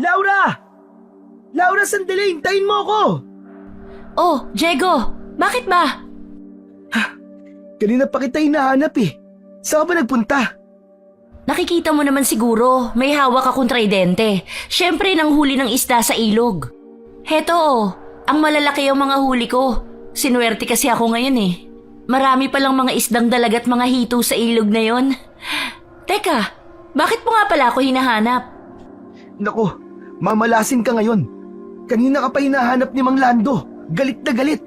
Laura! Laura, sandali! Hintayin mo ako! Oh, Diego! Bakit ba? Kanina pa kita hinahanap eh. Saan ka ba nagpunta? Nakikita mo naman siguro, may hawak akong tridente. Siyempre nang huli ng isda sa ilog. Heto oh, ang malalaki ang mga huli ko. Sinuwerte kasi ako ngayon eh. Marami palang mga isdang dalagat mga hito sa ilog na yon. Teka, bakit mo nga pala ako hinahanap? Naku, mamalasin ka ngayon. Kanina ka pa hinahanap ni Mang Lando. Galit na galit.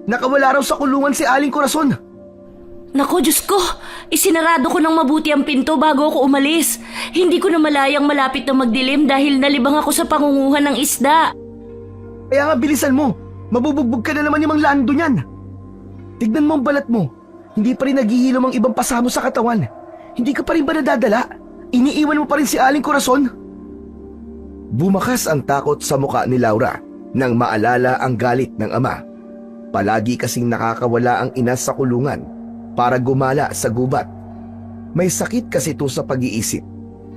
Nakawala raw sa kulungan si Aling Corazon. Naku, Diyos ko! Isinarado ko ng mabuti ang pinto bago ako umalis. Hindi ko na malayang malapit na magdilim dahil nalibang ako sa pangunguhan ng isda. Kaya nga bilisan mo. Mabubugbog ka na naman ni Mang Lando niyan. Tignan mo ang balat mo. Hindi pa rin naghihilom ang ibang pasamo sa katawan. Hindi ka pa rin ba nadadala? Iniiwan mo pa rin si Aling Corazon? Bumakas ang takot sa muka ni Laura nang maalala ang galit ng ama. Palagi kasing nakakawala ang ina sa kulungan para gumala sa gubat. May sakit kasi ito sa pag-iisip,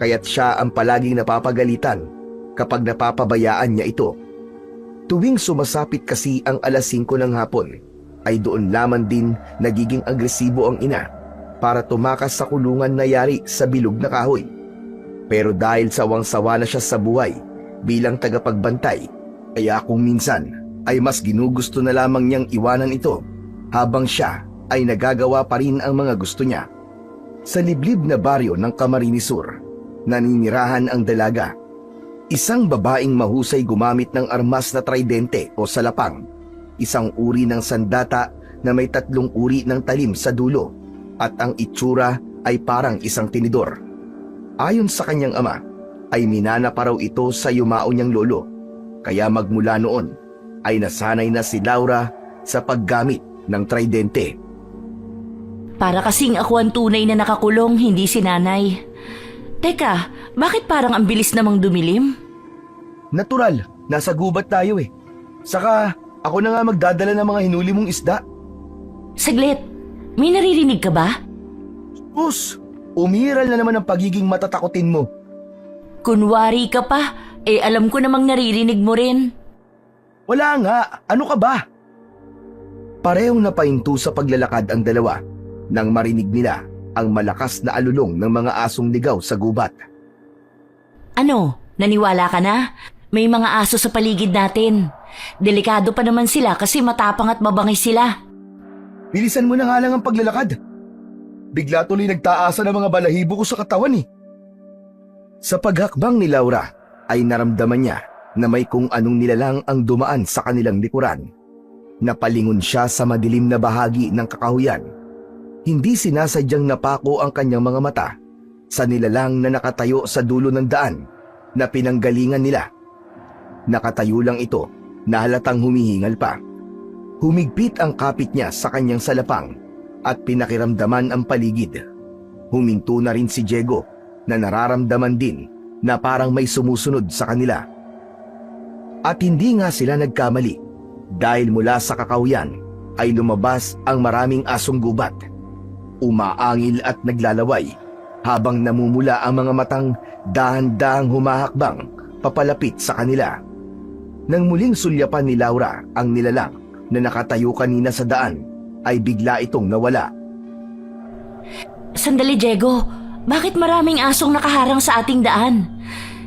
kaya't siya ang palaging napapagalitan kapag napapabayaan niya ito. Tuwing sumasapit kasi ang alas 5 ng hapon, ay doon lamang din nagiging agresibo ang ina para tumakas sa kulungan na yari sa bilog na kahoy. Pero dahil sawang-sawa na siya sa buhay bilang tagapagbantay, kaya kung minsan ay mas ginugusto na lamang niyang iwanan ito habang siya ay nagagawa pa rin ang mga gusto niya. Sa liblib na baryo ng Camarines Sur, naninirahan ang dalaga. Isang babaeng mahusay gumamit ng armas na tridente o salapang, isang uri ng sandata na may 3 uri ng talim sa dulo at ang itsura ay parang isang tinidor. Ayon sa kanyang ama, ay minana pa raw ito sa yumao niyang lolo, kaya magmula noon ay nasanay na si Laura sa paggamit ng tridente. Para kasing ako ang tunay na nakakulong, hindi si nanay. Teka, bakit parang ang bilis namang dumilim? Natural, nasa gubat tayo eh. Saka ako na nga magdadala ng mga hinuli mong isda. Saglit, may naririnig ka ba? Sus, umiral na naman ang pagiging matatakotin mo. Kunwari ka pa, alam ko namang naririnig mo rin. Wala nga, ano ka ba? Parehong napahinto sa paglalakad ang dalawa nang marinig nila ang malakas na alulong ng mga asong ligaw sa gubat. Ano, naniwala ka na? May mga aso sa paligid natin. Delikado pa naman sila kasi matapang at mabangis sila. Bilisan mo na nga lang ang paglalakad. Bigla tuloy nagtaasan ang mga balahibo ko sa katawan eh. Sa paghakbang ni Laura ay naramdaman niya na may kung anong nilalang ang dumaan sa kanilang likuran. Napalingon siya sa madilim na bahagi ng kakahuyan. Hindi sinasadyang napako ang kanyang mga mata sa nilalang na nakatayo sa dulo ng daan na pinanggalingan nila. Nakatayo lang ito na halatang humihingal pa. Humigpit ang kapit niya sa kanyang salapang at pinakiramdaman ang paligid. Huminto na rin si Diego na nararamdaman din na parang may sumusunod sa kanila. At hindi nga sila nagkamali dahil mula sa kakahuyan ay lumabas ang maraming asong gubat. Umaangil at naglalaway habang namumula ang mga matang dahan-dahang humahakbang papalapit sa kanila. Nang muling sulyapan ni Laura ang nilalang na nakatayo kanina sa daan, ay bigla itong nawala. Sandali, Diego. Bakit maraming asong nakaharang sa ating daan?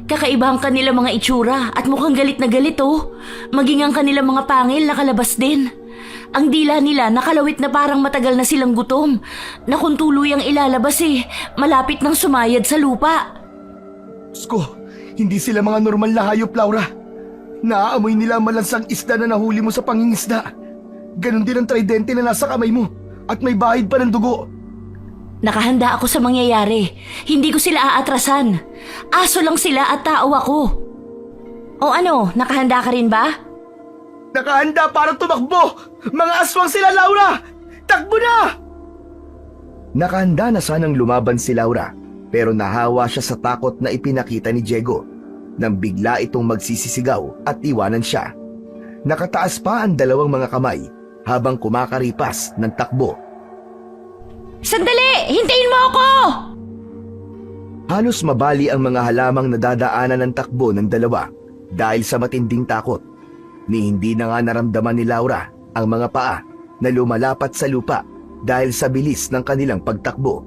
Kakaiba ang kanilang mga itsura at mukhang galit na galit oh. Maging ang kanilang mga pangil nakalabas din. Ang dila nila nakalawit na parang matagal na silang gutom. Na kung tuluyang ilalabas malapit nang sumayad sa lupa. Sko, hindi sila mga normal na hayop, Laura. Naaamoy nila ang malansang isda na nahuli mo sa pangingisda. Ganon din ang tridente na nasa kamay mo at may bahid pa ng dugo. Nakahanda ako sa mangyayari. Hindi ko sila aatrasan. Aso lang sila at tao ako. O ano, nakahanda ka rin ba? Nakahanda para tumakbo! Mga aswang sila, Laura! Takbo na! Nakahanda na sanang lumaban si Laura, pero nahawa siya sa takot na ipinakita ni Diego nang bigla itong magsisisigaw at iwanan siya. Nakataas pa ang dalawang mga kamay habang kumakaripas ng takbo. Sandali! Hintayin mo ako! Halos mabali ang mga halamang nadadaanan ng takbo ng dalawa dahil sa matinding takot. Ni hindi na nga naramdaman ni Laura ang mga paa na lumalapat sa lupa dahil sa bilis ng kanilang pagtakbo.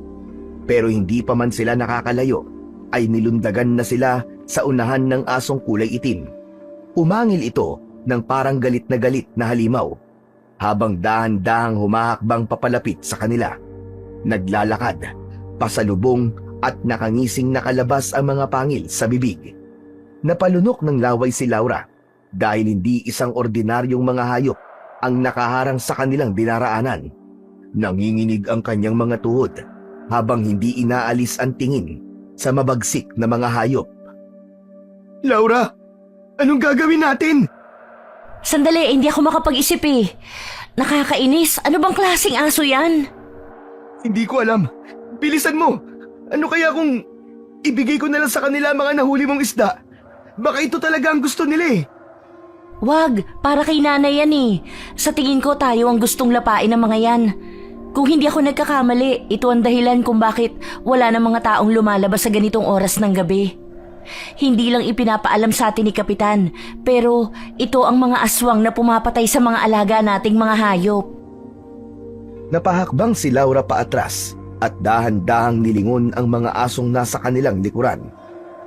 Pero hindi pa man sila nakakalayo ay nilundagan na sila sa unahan ng asong kulay itim. Umangil ito ng parang galit na halimaw habang dahan-dahang humahakbang papalapit sa kanila. Naglalakad, pasalubong at nakangising nakalabas ang mga pangil sa bibig. Napalunok ng laway si Laura dahil hindi isang ordinaryong mga hayop ang nakaharang sa kanilang dinaraanan. Nanginginig ang kanyang mga tuhod habang hindi inaalis ang tingin sa mabagsik na mga hayop. Laura, anong gagawin natin? Sandali, hindi ako makapag-isip eh. Nakakainis. Ano bang klaseng aso yan? Hindi ko alam. Bilisan mo. Ano kaya kung ibigay ko na lang sa kanila mga nahuli mong isda? Baka ito talaga ang gusto nila eh. Wag, para kay nanay yan eh. Sa tingin ko tayo ang gustong lapain ng mga yan. Kung hindi ako nagkakamali, ito ang dahilan kung bakit wala na mga taong lumalabas sa ganitong oras ng gabi. Hindi lang ipinapaalam sa atin ni Kapitan, pero ito ang mga aswang na pumapatay sa mga alaga nating mga hayop. Napahakbang si Laura paatras at dahan-dahang nilingon ang mga asong nasa kanilang likuran.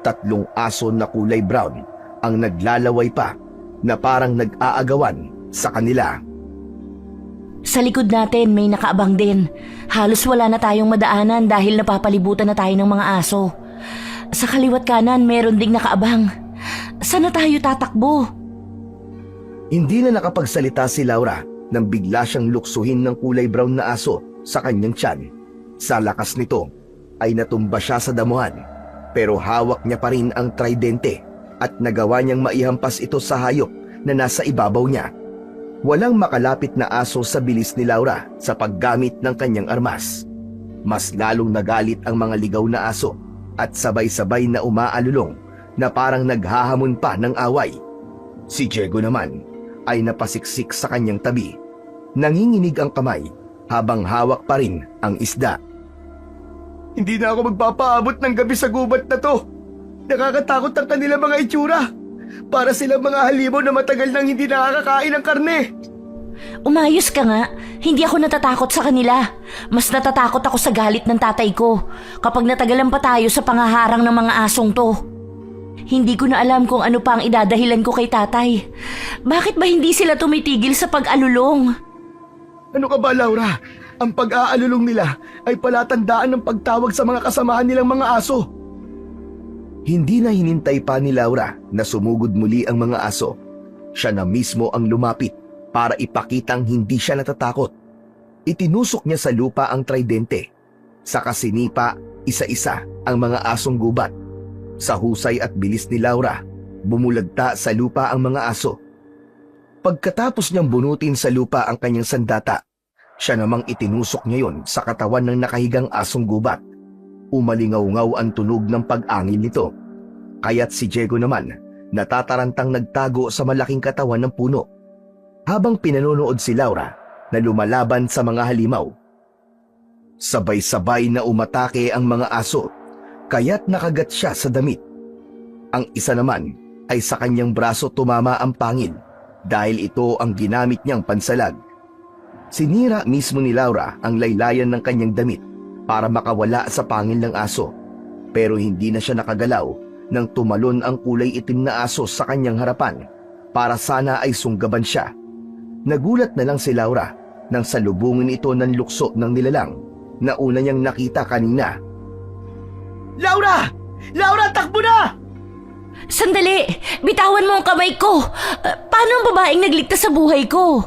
3 aso na kulay brown ang naglalaway pa na parang nag-aagawan sa kanila. Sa likod natin may nakaabang din. Halos wala na tayong madaanan dahil napapalibutan na tayo ng mga aso. Sa kaliwat kanan meron ding nakaabang. Saan na tayo tatakbo? Hindi na nakapagsalita si Laura nang bigla siyang luksuhin ng kulay brown na aso sa kanyang tiyan. Sa lakas nito ay natumba siya sa damuhan, pero hawak niya pa rin ang tridente at nagawa niyang maihampas ito sa hayop na nasa ibabaw niya. Walang makalapit na aso sa bilis ni Laura sa paggamit ng kanyang armas. Mas lalong nagalit ang mga ligaw na aso at sabay-sabay na umaalulong na parang naghahamon pa ng away. Si Diego naman ay napasiksik sa kanyang tabi. Nanginginig ang kamay habang hawak pa rin ang isda. Hindi na ako magpapaabot ng gabi sa gubat na to. Nakakatakot ang kanila mga itsura. Para silang mga halimaw na matagal nang hindi nakakakain ng karne. Umayos ka nga. Hindi ako natatakot sa kanila. Mas natatakot ako sa galit ng tatay ko kapag natagalan pa tayo sa pangaharang ng mga asong to. Hindi ko na alam kung ano pa ang idadahilan ko kay tatay. Bakit ba hindi sila tumitigil sa pag-alulong? Ano ka ba, Laura? Ang pag-aalulong nila ay palatandaan ng pagtawag sa mga kasamahan nilang mga aso. Hindi na hinintay pa ni Laura na sumugod muli ang mga aso. Siya na mismo ang lumapit para ipakitang hindi siya natatakot. Itinusok niya sa lupa ang tridente. Sa kasinipa, isa-isa ang mga asong gubat. Sa husay at bilis ni Laura, bumulagta sa lupa ang mga aso. Pagkatapos niyang bunutin sa lupa ang kanyang sandata, siya namang itinusok niya yon sa katawan ng nakahigang asong gubat. Umalingaw-ngaw ang tunog ng pag-angin nito. Kaya't si Diego naman natatarantang nagtago sa malaking katawan ng puno habang pinanonood si Laura na lumalaban sa mga halimaw. Sabay-sabay na umatake ang mga aso kaya't nakagat siya sa damit. Ang isa naman ay sa kanyang braso tumama ang pangil dahil ito ang ginamit niyang pansalag. Sinira mismo ni Laura ang laylayan ng kanyang damit para makawala sa pangil ng aso, pero hindi na siya nakagalaw nang tumalon ang kulay itim na aso sa kanyang harapan para sana ay sunggaban siya. Nagulat na lang si Laura nang salubungin ito ng lukso ng nilalang na una niyang nakita kanina. Laura! Laura, takbo na! Sandali! Bitawan mo ang kamay ko! Paano ang babaeng nagligtas sa buhay ko?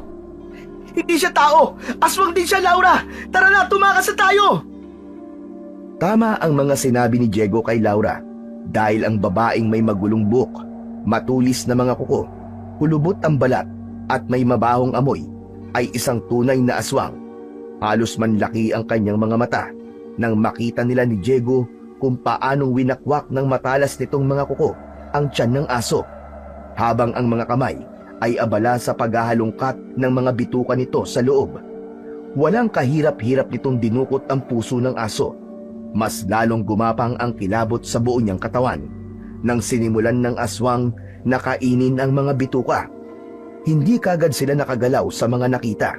Hindi siya tao! Aswang din siya, Laura! Tara na, tumakas na tayo! Tama ang mga sinabi ni Diego kay Laura dahil ang babaeng may magulong buhok, matulis na mga kuko, kulubot ang balat at may mabahong amoy ay isang tunay na aswang. Halos manlaki ang kanyang mga mata nang makita nila ni Diego kung paanong winakwak ng matalas nitong mga kuko ang tiyan ng aso, habang ang mga kamay ay abala sa paghahalongkat ng mga bituka nito sa loob. Walang kahirap-hirap nitong dinukot ang puso ng aso Mas lalong gumapang ang kilabot sa buo niyang katawan nang sinimulan ng aswang na kainin ang mga bituka. Hindi kagad sila nakagalaw sa mga nakita.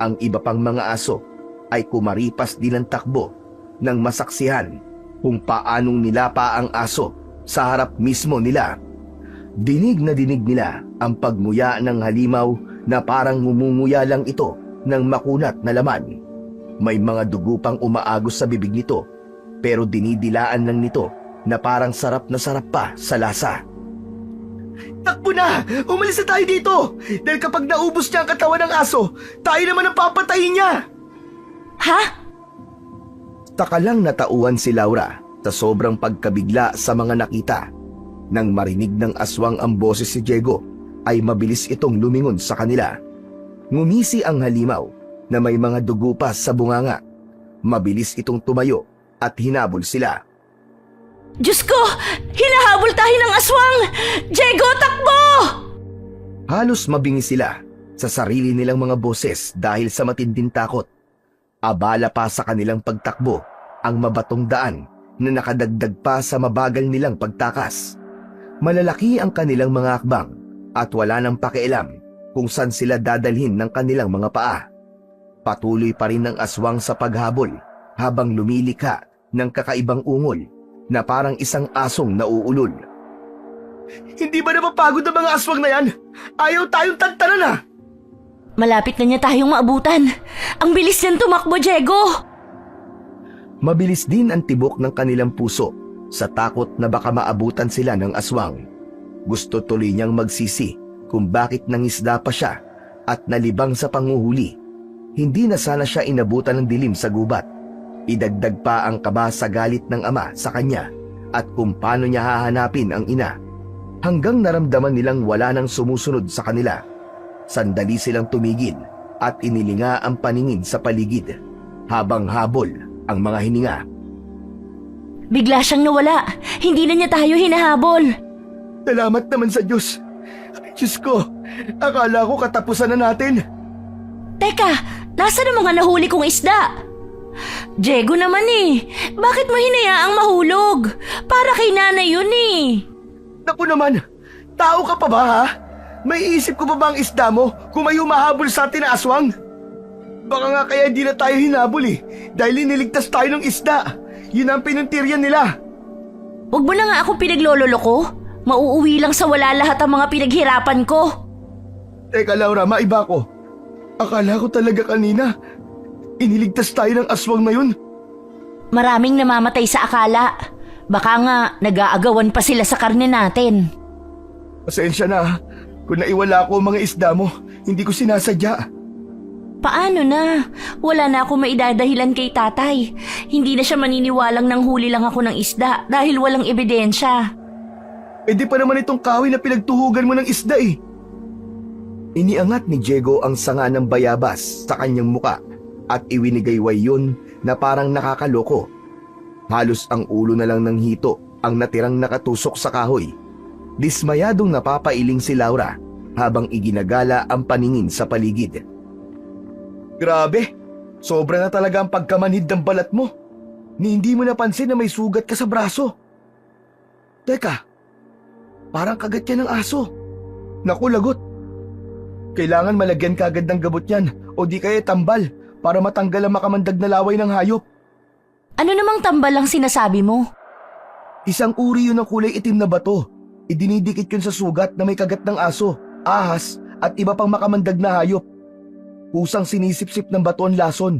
Ang iba pang mga aso ay kumaripas din ng takbo nang masaksihan kung paanong nilapa ang aso sa harap mismo nila. Dinig na dinig nila ang pagmuya ng halimaw na parang ngumunguya lang ito ng makunat na laman. May mga dugo pang umaagos sa bibig nito, pero dinidilaan lang nito na parang sarap na sarap pa sa lasa. Takbo na! Umalis na tayo dito! Dahil kapag naubos niya ang katawan ng aso, tayo naman ang papatayin niya! Ha? Taka lang natauhan si Laura sa sobrang pagkabigla sa mga nakita. Nang marinig ng aswang ang boses si Diego, ay mabilis itong lumingon sa kanila. Ngumisi ang halimaw na may mga dugo pa sa bunganga. Mabilis itong tumayo at hinabol sila. Diyos ko! Hinahabol tayo ng aswang! Diego, takbo! Halos mabingi sila sa sarili nilang mga boses dahil sa matinding takot. Abala pa sa kanilang pagtakbo ang mabatong daan na nakadagdag pa sa mabagal nilang pagtakas. Malalaki ang kanilang mga akbang at wala nang pakialam kung saan sila dadalhin ng kanilang mga paa. Patuloy pa rin ang aswang sa paghabol habang lumilikha ng kakaibang ungol na parang isang asong nauulol. Hindi ba napapagod ang mga aswang na yan? Ayaw tayong tantanan na! Malapit na niya tayong maabutan. Ang bilis niyang tumakbo, Diego! Mabilis din ang tibok ng kanilang puso sa takot na baka maabutan sila ng aswang. Gusto tuloy niyang magsisi kung bakit nangisda pa siya at nalibang sa panguhuli. Hindi na sana siya inabutan ng dilim sa gubat. Idagdag pa ang kaba sa galit ng ama sa kanya at kung paano niya hahanapin ang ina. Hanggang naramdaman nilang wala nang sumusunod sa kanila. Sandali silang tumigil at inilinga ang paningin sa paligid habang habol ang mga hininga. Bigla siyang nawala. Hindi na niya tayo hinahabol. Salamat naman sa Diyos. Diyos ko, akala ko katapusan na natin. Teka, nasa na mga nahuli kong isda? Diego naman eh. Bakit mo hinayaang mahulog? Para kay nanay yun eh. Naku naman, tao ka pa ba ha? May isip ko pa ba ang isda mo kung may humahabol sa atin na aswang? Baka nga kaya di na tayo hinabol eh, dahil iniligtas tayo ng isda. Yun ang pinuntiryan nila. Huwag mo na nga akong pinaglololo ko. Mauuwi lang sa wala lahat ang mga pinaghirapan ko. Teka Laura, maiba ko. Akala ko talaga kanina, iniligtas tayo ng aswang na yun. Maraming namamatay sa akala. Baka nga nag-aagawan pa sila sa karne natin. Pasensya na, kung naiwala ko ang mga isda mo, hindi ko sinasadya. Paano na? Wala na ako maidadahilan kay tatay. Hindi na siya maniniwalang nang huli lang ako ng isda dahil walang ebidensya. Eh di pa naman itong kahoy na pinagtuhugan mo ng isda eh. Iniangat ni Diego ang sanga ng bayabas sa kanyang muka at iwinigayway yun na parang nakakaloko. Halos ang ulo na lang ng hito ang natirang nakatusok sa kahoy. Dismayadong napapailing si Laura habang iginagala ang paningin sa paligid. Grabe, sobra na talaga ang pagkamanhid ng balat mo. Ni hindi mo napansin na may sugat ka sa braso. Teka, parang kagat yan ng aso. Naku, lagot. Kailangan malagyan kagad ng gamot yan o di kaya tambal para matanggal ang makamandag na laway ng hayop. Ano namang tambal ang sinasabi mo? Isang uri yun ng kulay itim na bato. Idinidikit yun sa sugat na may kagat ng aso, ahas at iba pang makamandag na hayop. Kusang sinisip-sip ng bato ang lason.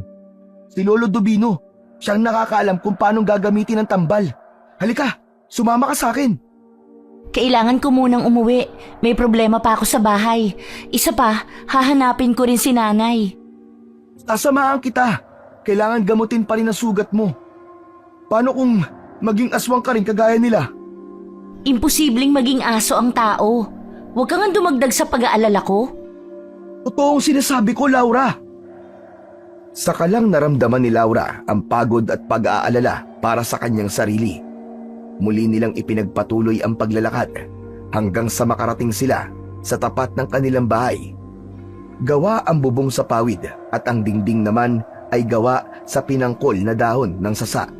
Si Lolo Dubino, siyang nakakaalam kung paano gagamitin ang tambal. Halika, sumama ka sa akin. Kailangan ko munang umuwi. May problema pa ako sa bahay. Isa pa, hahanapin ko rin si nanay. Sasamahan kita. Kailangan gamutin pa rin ang sugat mo. Paano kung maging aswang ka rin kagaya nila? Imposibleng maging aso ang tao. Huwag kang dumagdag sa pag-aalala ko. Totoong sinasabi ko, Laura. Saka lang naramdaman ni Laura ang pagod at pag-aalala para sa kanyang sarili. Muli nilang ipinagpatuloy ang paglalakad hanggang sa makarating sila sa tapat ng kanilang bahay. Gawa ang bubong sa pawid at ang dingding naman ay gawa sa pinangkol na dahon ng sasa.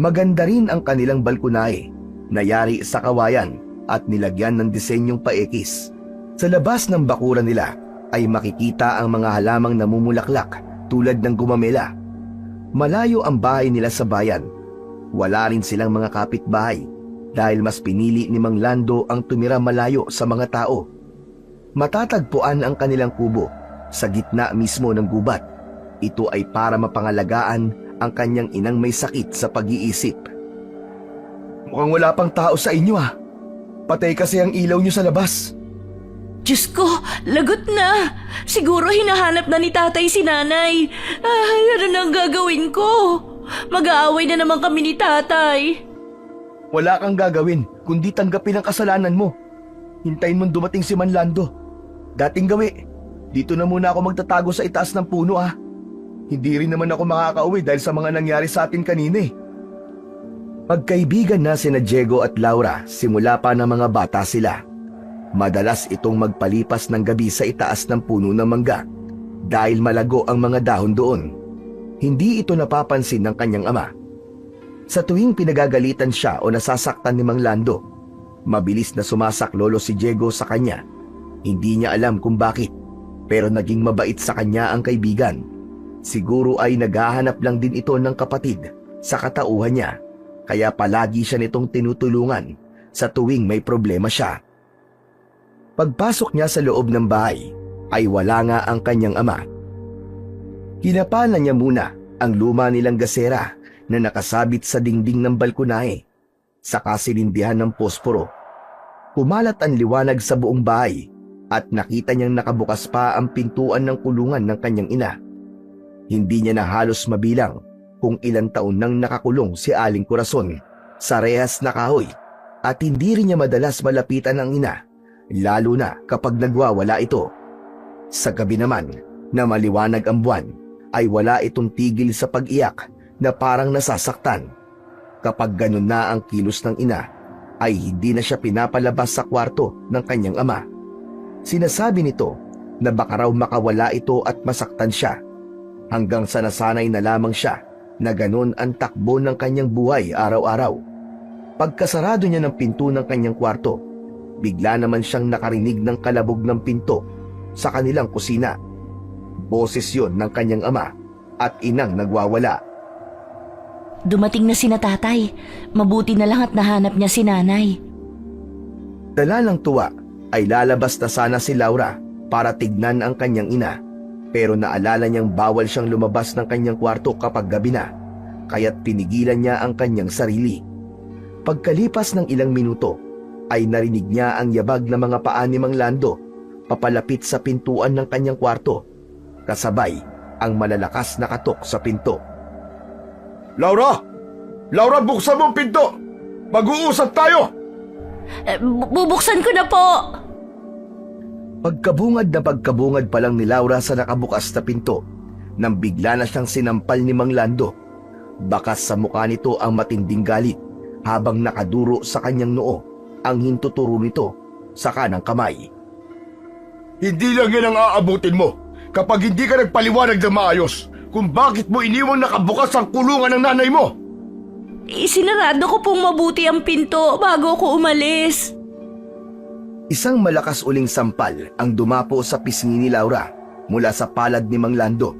Maganda rin ang kanilang balkonahe na yari sa kawayan at nilagyan ng disenyong paekis. Sa labas ng bakuran nila ay makikita ang mga halamang namumulaklak tulad ng gumamela. Malayo ang bahay nila sa bayan. Wala rin silang mga kapitbahay dahil mas pinili ni Mang Lando ang tumira malayo sa mga tao. Matatagpuan ang kanilang kubo sa gitna mismo ng gubat. Ito ay para mapangalagaan ang kanyang inang may sakit sa pag-iisip. Mukhang wala pang tao sa inyo ah. Patay kasi ang ilaw nyo sa labas. Diyos ko, lagot na. Siguro hinahanap na ni tatay si nanay. Ay, ano nang gagawin ko? Mag-aaway na naman kami ni tatay. Wala kang gagawin kundi tanggapin ang kasalanan mo. Hintayin mong dumating si Manlando. Dating gawi, dito na muna ako magtatago sa itaas ng puno ah. Hindi rin naman ako makakauwi dahil sa mga nangyari sa atin kanina eh. Magkaibigan na sina Diego at Laura simula pa ng mga bata sila. Madalas itong magpalipas ng gabi sa itaas ng puno ng mangga dahil malago ang mga dahon doon. Hindi ito napapansin ng kanyang ama. Sa tuwing pinagagalitan siya o nasasaktan ni Mang Lando, mabilis na sumasaklolo si Diego sa kanya. Hindi niya alam kung bakit, pero naging mabait sa kanya ang kaibigan. Siguro ay naghahanap lang din ito ng kapatid sa katauhan niya, kaya palagi siya nitong tinutulungan sa tuwing may problema siya. Pagpasok niya sa loob ng bahay, ay wala nga ang kanyang ama. Hinapalan niya muna ang luma nilang gasera na nakasabit sa dingding ng balkonahe, saka sinindihan ng posporo. Kumalat ang liwanag sa buong bahay at nakita niyang nakabukas pa ang pintuan ng kulungan ng kanyang ina. Hindi niya na halos mabilang kung ilang taon nang nakakulong si Aling Corazon sa rehas na kahoy at hindi rin niya madalas malapitan ang ina, lalo na kapag nagwawala ito. Sa gabi naman na maliwanag ang buwan ay wala itong tigil sa pag-iyak na parang nasasaktan. Kapag ganun na ang kilos ng ina ay hindi na siya pinapalabas sa kwarto ng kanyang ama. Sinasabi nito na baka raw makawala ito at masaktan siya, hanggang sa nasanay na lamang siya na ganun ang takbo ng kanyang buhay araw-araw. Pagkasarado niya ng pinto ng kanyang kwarto, bigla naman siyang nakarinig ng kalabog ng pinto sa kanilang kusina. Boses yun ng kanyang ama at inang nagwawala. Dumating na sina tatay. Mabuti na lang at nahanap niya si nanay. Dala ng tuwa ay lalabas na sana si Laura para tignan ang kanyang ina, pero naalala niyang bawal siyang lumabas ng kanyang kwarto kapag gabi na, kaya't pinigilan niya ang kanyang sarili. Pagkalipas ng ilang minuto ay narinig niya ang yabag na mga paa ni Mang Lando papalapit sa pintuan ng kanyang kwarto, kasabay ang malalakas na katok sa pinto. Laura! Laura, buksan mo ang pinto! Mag-uusap tayo! Bubuksan ko na po! Pagkabungad na pagkabungad pa lang ni Laura sa nakabukas na pinto, nang bigla na siyang sinampal ni Mang Lando. Bakas sa mukha nito ang matinding galit, habang nakaduro sa kanyang noo ang hintuturo nito sa kanang kamay. Hindi lang yan ang aabutin mo kapag hindi ka nagpaliwanag ng maayos kung bakit mo iniwang nakabukas ang kulungan ng nanay mo. Isinarado ko pong mabuti ang pinto bago ko umalis. Isang malakas uling sampal ang dumapo sa pisngi ni Laura mula sa palad ni Mang Lando.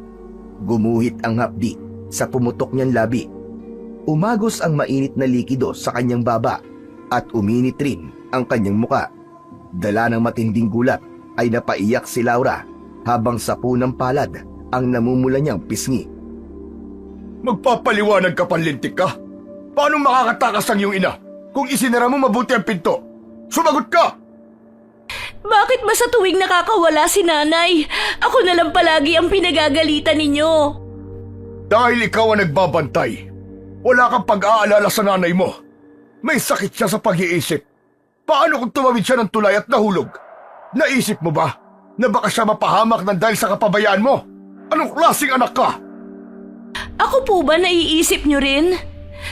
Gumuhit ang hapdi sa pumutok niyang labi. Umagos ang mainit na likido sa kanyang baba at uminit rin ang kanyang muka. Dala ng matinding gulat ay napaiyak si Laura habang sa punang palad ang namumula niyang pisngi. Magpapaliwanag ka panlintik ka? Paano makakatakas ang iyong ina kung isinara mo mabuti ang pinto? Sumagot ka! Bakit ba sa tuwing nakakawala si nanay, ako na lang palagi ang pinagagalitan ninyo? Dahil ikaw ang nagbabantay. Wala kang pag-aalala sa nanay mo. May sakit siya sa pag-iisip. Paano kung tumawid siya ng tulay at nahulog? Naisip mo ba na baka siya mapahamak ng dahil sa kapabayaan mo? Anong klaseng anak ka? Ako po ba naiisip nyo rin?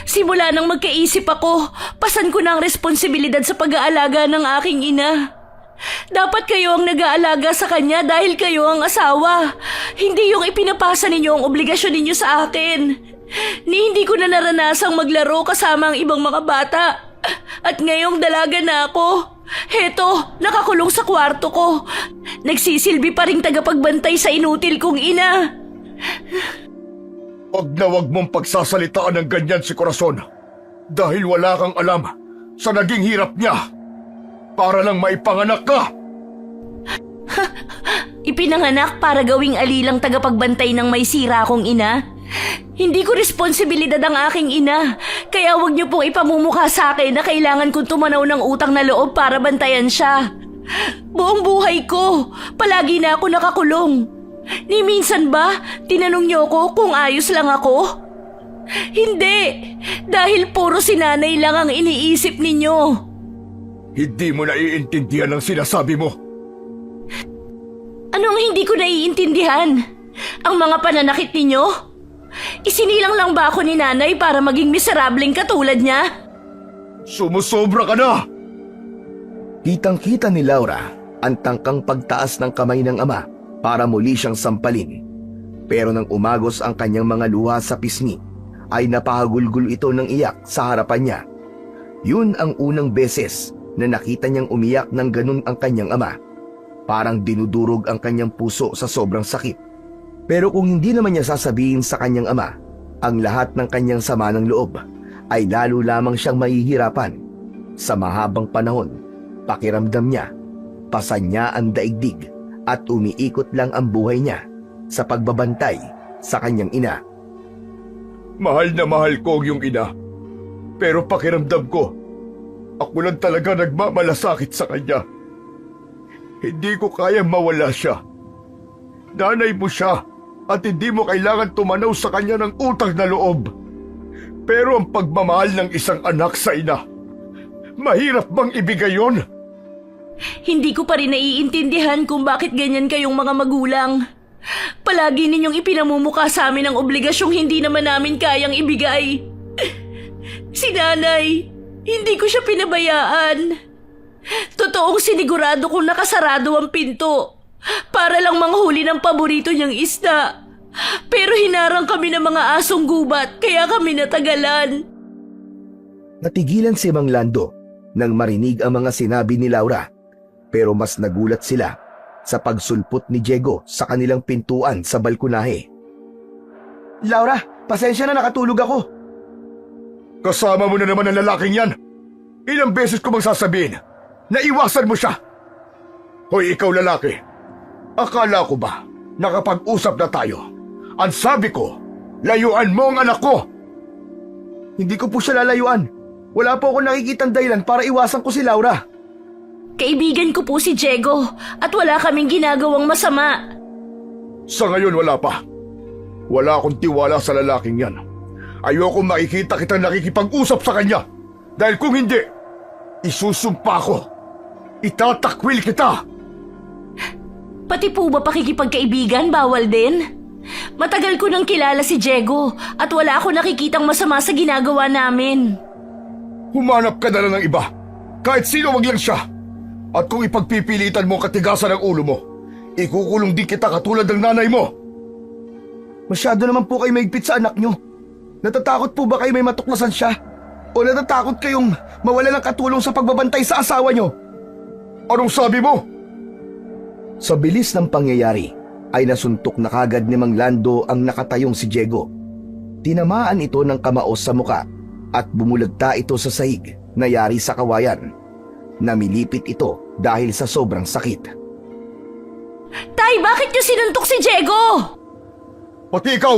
Simula nang magkaisip ako, pasan ko na ang responsibilidad sa pag-aalaga ng aking ina. Dapat kayo ang nag-aalaga sa kanya dahil kayo ang asawa. Hindi yung ipinapasa ninyo ang obligasyon ninyo sa akin. Ni hindi ko na naranasang maglaro kasama ang ibang mga bata. At ngayong dalaga na ako, heto, nakakulong sa kwarto ko. Nagsisilbi pa ring tagapagbantay sa inutil kong ina. Wag mong pagsasalitaan ng ganyan si Corazon dahil wala kang alam sa naging hirap niya para lang maipanganak ka. Ipinanganak para gawing alilang tagapagbantay ng may sira kong ina? Hindi ko responsibilidad ang aking ina, kaya wag niyo pong ipamumukha sa akin na kailangan kong tumanaw ng utang na loob para bantayan siya. Buong buhay ko, palagi na ako nakakulong. Ni minsan ba, tinanong niyo ko kung ayos lang ako? Hindi, dahil puro si nanay lang ang iniisip ninyo. Hindi mo naiintindihan ang sinasabi mo. Anong hindi ko naiintindihan? Ang mga pananakit ninyo? Isinilang lang ba ako ni nanay para maging miserableng katulad niya? Sumusobra ka na! Kitang-kita ni Laura ang tangkang pagtaas ng kamay ng ama para muli siyang sampalin. Pero nang umagos ang kanyang mga luha sa pisngi, ay napahagulgul ito ng iyak sa harapan niya. Yun ang unang beses na nakita niyang umiyak ng ganun ang kanyang ama. Parang dinudurog ang kanyang puso sa sobrang sakit. Pero kung hindi naman niya sasabihin sa kanyang ama ang lahat ng kanyang sama ng loob, ay lalo lamang siyang mahihirapan. Sa mahabang panahon, pakiramdam niya, pasan niya ang daigdig at umiikot lang ang buhay niya sa pagbabantay sa kanyang ina. Mahal na mahal ko ang iyong ina. Pero pakiramdam ko, ako lang talaga nagmamalasakit sa kanya. Hindi ko kaya mawala siya. Nanay mo siya at hindi mo kailangan tumanaw sa kanya ng utang na loob. Pero ang pagmamahal ng isang anak sa ina, mahirap bang ibigay yon? Hindi ko pa rin naiintindihan kung bakit ganyan kayong mga magulang. Palagi ninyong ipinamumukha sa amin ang obligasyong hindi naman namin kayang ibigay. Si nanay, hindi ko siya pinabayaan. Totoong sinigurado kong nakasarado ang pinto para lang manghuli ng paborito niyang isda. Pero hinarang kami ng mga asong gubat kaya kami natagalan. Natigilan si Mang Lando nang marinig ang mga sinabi ni Laura. Pero mas nagulat sila sa pagsulpot ni Diego sa kanilang pintuan sa balkonahe. Laura, pasensya na nakatulog ako. Kasama mo na naman ang lalaking yan. Ilang beses ko bang sasabihin na iwasan mo siya? Hoy, ikaw lalaki. Akala ko ba nakapag-usap na tayo? Ang sabi ko, layuan mo ang anak ko. Hindi ko po siya lalayuan. Wala po akong nakikitang dahilan para iwasan ko si Laura. Kaibigan ko po si Diego at wala kaming ginagawang masama. Sa ngayon wala pa. Wala akong tiwala sa lalaking yan. Ayoko makikita kitang nakikipag-usap sa kanya. Dahil kung hindi, isusumpa ko. Itatakwil kita. Pati po ba pakikipagkaibigan bawal din? Matagal ko nang kilala si Diego at wala ako nakikitang masama sa ginagawa namin. Humanap ka na lang ng iba. Kahit sino wag lang siya. At kung ipagpipilitan mo katigasan ang ulo mo, ikukulong din kita katulad ng nanay mo. Masyado naman po kayo maigpit sa anak nyo. Natatakot po ba kayo may matuklasan siya? O natatakot kayong mawala ng katulong sa pagbabantay sa asawa nyo? Anong sabi mo? Sa bilis ng pangyayari, ay nasuntok na kagad ni Mang Lando ang nakatayong si Diego. Tinamaan ito ng kamaos sa muka at bumulagta ito sa sahig na yari sa kawayan. Namilipit ito dahil sa sobrang sakit. Tay, bakit niyo sinuntok si Diego? Pati ikaw,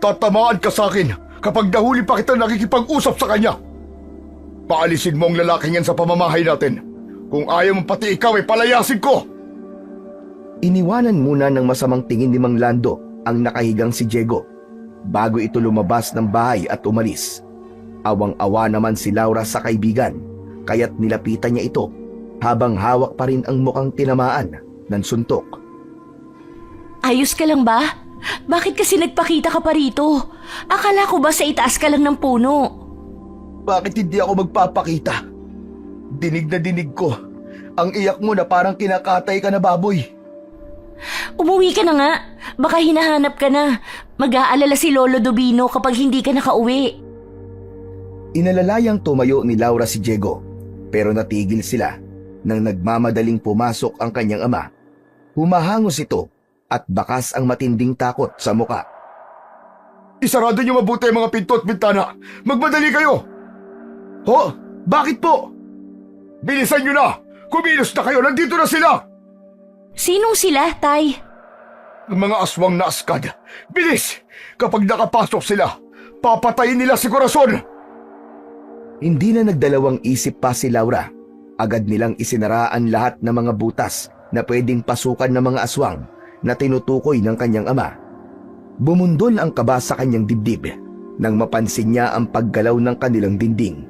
tatamaan ka sa akin kapag nahuli pa kita nakikipag-usap sa kanya. Paalisin mo ang lalaking yan sa pamamahay natin. Kung ayaw mo pati ikaw ay palayasin ko. Iniwanan muna ng masamang tingin ni Mang Lando ang nakahigang si Diego bago ito lumabas ng bahay at umalis. Awang-awa naman si Laura sa kaibigan, kaya't nilapitan niya ito habang hawak pa rin ang mukhang tinamaan ng suntok. Ayos ka lang ba? Bakit kasi nagpakita ka pa rito? Akala ko ba sa itaas ka lang ng puno? Bakit hindi ako magpapakita? Dinig na dinig ko ang iyak mo na parang kinakatay ka na baboy. Umuwi ka na nga. Baka hinahanap ka na. Mag-aalala si Lolo Dubino kapag hindi ka nakauwi. Inalalayang tumayo ni Laura si Diego, pero natigil sila nang nagmamadaling pumasok ang kanyang ama. Humahangos ito at bakas ang matinding takot sa muka. Isarado niyo mabuti ang mga pinto at bintana. Magmadali kayo! Ho? Bakit po? Bilisan niyo na! Kumilos na kayo! Nandito na sila! Sinong sila, Tay? Ang mga aswang na askad. Bilis! Kapag nakapasok sila, papatayin nila si Corazon! Hindi na nagdalawang isip pa si Laura. Agad nilang isinaraan lahat ng mga butas na pwedeng pasukan ng mga aswang na tinutukoy ng kanyang ama. Bumundol ang kaba sa kanyang dibdib nang mapansin niya ang paggalaw ng kanilang dingding.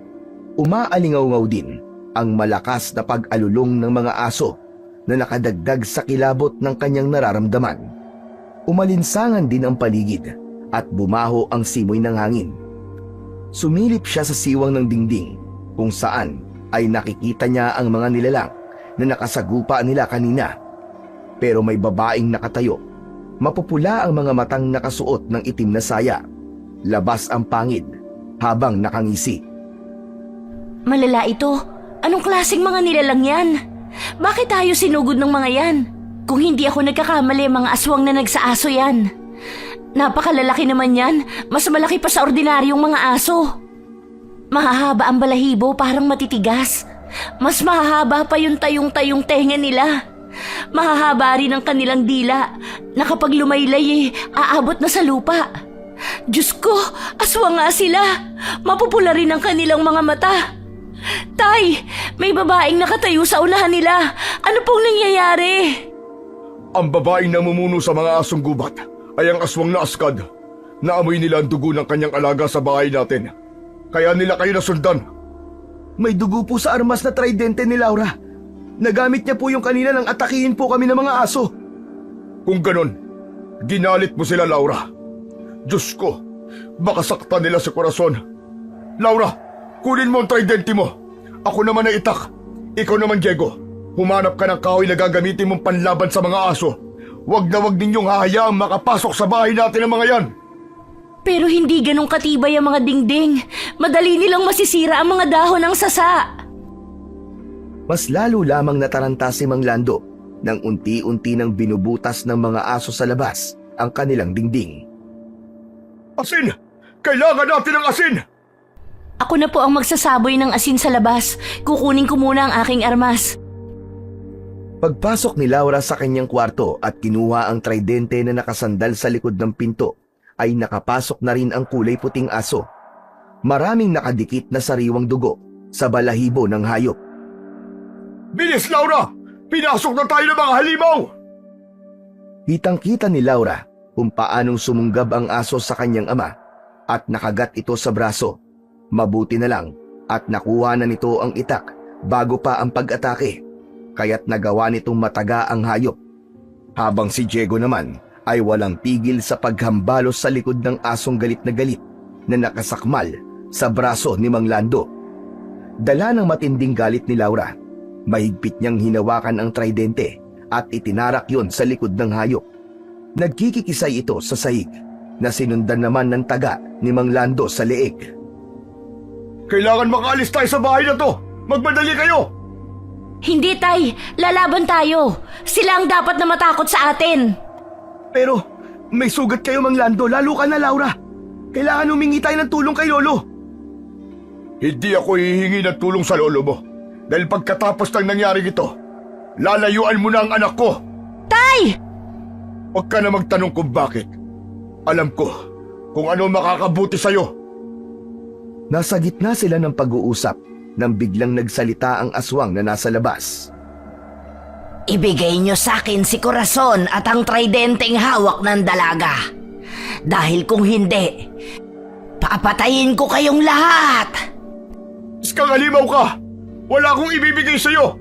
Umaalingaw-ngaw din ang malakas na pag-alulong ng mga aso na nakadagdag sa kilabot ng kanyang nararamdaman. Umalinsangan din ang paligid at bumaho ang simoy ng hangin. Sumilip siya sa siwang ng dingding kung saan ay nakikita niya ang mga nilalang na nakasagupa nila kanina. Pero may babaeng nakatayo. Mapupula ang mga matang nakasuot ng itim na saya. Labas ang pangid habang nakangisi. Malala ito. Anong klaseng mga nilalang yan? Bakit tayo sinugod ng mga yan? Kung hindi ako nagkakamali, mga aswang na nagsaaso yan. Napakalalaki naman yan. Mas malaki pa sa ordinaryong mga aso. Mahahaba ang balahibo, parang matitigas. Mas mahahaba pa yung tayong-tayong tenga nila. Mahahaba rin ang kanilang dila na kapag lumaylay aabot na sa lupa. Diyos ko, aswang nga sila. Mapupula rin ang kanilang mga mata. Tay, may babaeng nakatayo sa unahan nila. Ano pong nangyayari? Ang babaeng namumuno sa mga asong gubat ay ang aswang na askad. Naamoy nila ang dugo ng kanyang alaga sa bahay natin. Kaya nila kayo nasundan. May dugo po sa armas na tridente ni Laura. Nagamit niya po yung kanina nang atakihin po kami ng mga aso. Kung ganon, ginalit mo sila, Laura. Diyos ko, baka saktan nila si Corazon. Laura, kunin mo ang tridente mo. Ako naman ay itak. Ikaw naman, Diego. Humanap ka ng kahoy na gagamitin mong panlaban sa mga aso. Huwag na huwag ninyong hahayaang makapasok sa bahay natin ang mga yan. Pero hindi ganong katibay ang mga dingding. Madali nilang masisira ang mga dahon ng sasa. Mas lalo lamang nataranta si Mang Lando nang unti-unti nang binubutas ng mga aso sa labas ang kanilang dingding. Asin! Kailangan natin ng asin! Ako na po ang magsasaboy ng asin sa labas. Kukunin ko muna ang aking armas. Pagpasok ni Laura sa kanyang kwarto at kinuha ang tridente na nakasandal sa likod ng pinto, ay nakapasok na rin ang kulay puting aso. Maraming nakadikit na sariwang dugo sa balahibo ng hayop. Bilis, Laura! Pinasok na tayo ng mga halimaw! Kitang-kita ni Laura kung paanong sumunggab ang aso sa kanyang ama at nakagat ito sa braso. Mabuti na lang at nakuha na nito ang itak bago pa ang pag-atake, kaya't nagawa nitong mataga ang hayop. Habang si Diego naman ay walang tigil sa paghambalos sa likod ng asong galit na nakasakmal sa braso ni Mang Lando. Dala ng matinding galit ni Laura, mahigpit niyang hinawakan ang tridente at itinarak yon sa likod ng hayop. Nagkikikisay ito sa sahig na sinundan naman ng taga ni Mang Lando sa leeg. Kailangan makaalis tayo sa bahay na to! Magmadali kayo! Hindi, Tay. Lalaban tayo. Sila ang dapat na matakot sa atin. Pero may sugat kayo, Mang Lando, lalo ka na, Laura. Kailangan humingi tayo ng tulong kay Lolo. Hindi ako hihingi ng tulong sa lolo mo. Dahil pagkatapos ng nangyari ito, lalayuan mo na ang anak ko. Tay! Huwag ka na magtanong kung bakit. Alam ko kung ano makakabuti sa'yo. Nasa gitna sila ng pag-uusap nang biglang nagsalita ang aswang na nasa labas. Ibigay niyo sa akin si Corazon at ang tridenteng hawak ng dalaga. Dahil kung hindi, papatayin ko kayong lahat. Iskang halimaw ka! Wala akong ibibigay sa'yo!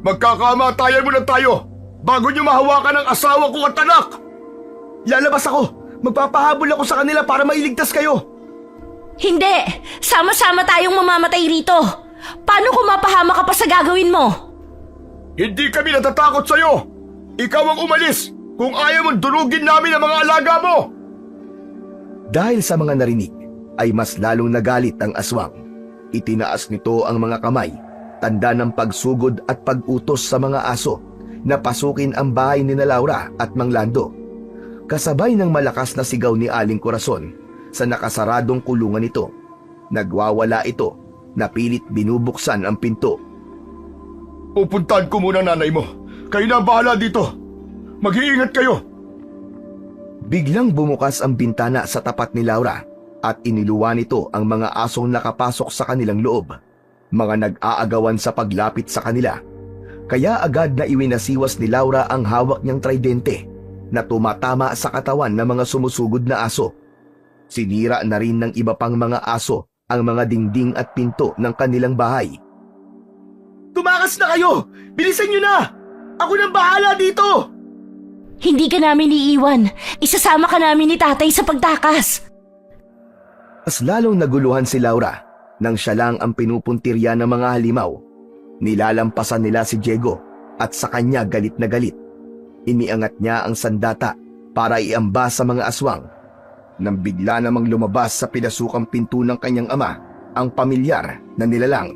Magkakamatayan mo na tayo bago niyo mahawakan ang asawa ko at anak! Lalabas ako! Magpapahabol ako sa kanila para mailigtas kayo! Hindi! Sama-sama tayong mamamatay rito! Paano kung mapahama ka pa sa gagawin mo? Hindi kami natatakot sa'yo! Ikaw ang umalis kung ayaw mong durugin namin ang mga alaga mo! Dahil sa mga narinig, ay mas lalong nagalit ang aswang. Itinaas nito ang mga kamay, tanda ng pagsugod at pag-utos sa mga aso na pasukin ang bahay ni Laura at Mang Lando. Kasabay ng malakas na sigaw ni Aling Corazon sa nakasaradong kulungan nito. Nagwawala ito, napilit binubuksan ang pinto. Pupuntahan ko muna nanay mo. Kayo na ang bahala dito. Mag-iingat kayo. Biglang bumukas ang bintana sa tapat ni Laura at iniluwa nito ang mga asong nakapasok sa kanilang loob. Mga nag-aagawan sa paglapit sa kanila. Kaya agad na iwinasiwas ni Laura ang hawak niyang tridente na tumatama sa katawan ng mga sumusugod na aso. Sinira na rin ng iba pang mga aso ang mga dingding at pinto ng kanilang bahay. Tumakas na kayo! Bilisan niyo na! Ako nang bahala dito! Hindi ka namin iiwan. Isasama ka namin ni tatay sa pagtakas. Mas lalong naguluhan si Laura nang siya lang ang pinupuntirya ng mga halimaw. Nilalampasan nila si Diego at sa kanya galit na galit. Iniangat niya ang sandata para iamba sa mga aswang. Nang bigla namang lumabas sa pinasukang pinto ng kanyang ama ang pamilyar na nilalang.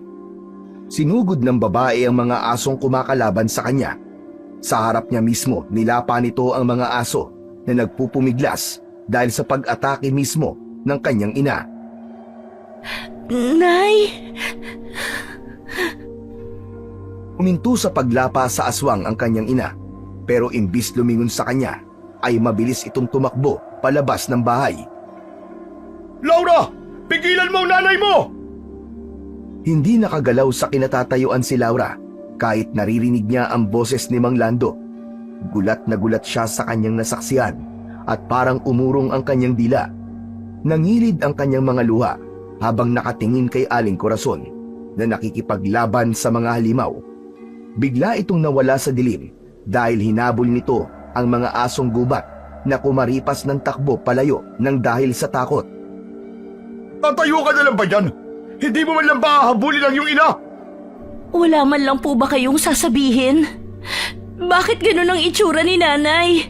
Sinugod ng babae ang mga asong kumakalaban sa kanya. Sa harap niya mismo nilapa nito ang mga aso na nagpupumiglas dahil sa pag-atake mismo ng kanyang ina. Nay! Uminto sa paglapa sa aswang ang kanyang ina, pero imbis lumingon sa kanya, ay mabilis itong tumakbo palabas ng bahay. Laura! Pigilan mo ang nanay mo! Hindi nakagalaw sa kinatatayuan si Laura kahit naririnig niya ang boses ni Mang Lando. Gulat na gulat siya sa kanyang nasaksihan at parang umurong ang kanyang dila. Nangilid ang kanyang mga luha habang nakatingin kay Aling Corazon na nakikipaglaban sa mga halimaw. Bigla itong nawala sa dilim dahil hinabol nito ang mga asong gubat na kumaripas ng takbo palayo ng dahil sa takot. Tatayo ka na lang ba dyan? Hindi mo man lang ba hahabulin ang iyong ina? Wala man lang po ba kayong sasabihin? Bakit ganun ang itsura ni nanay?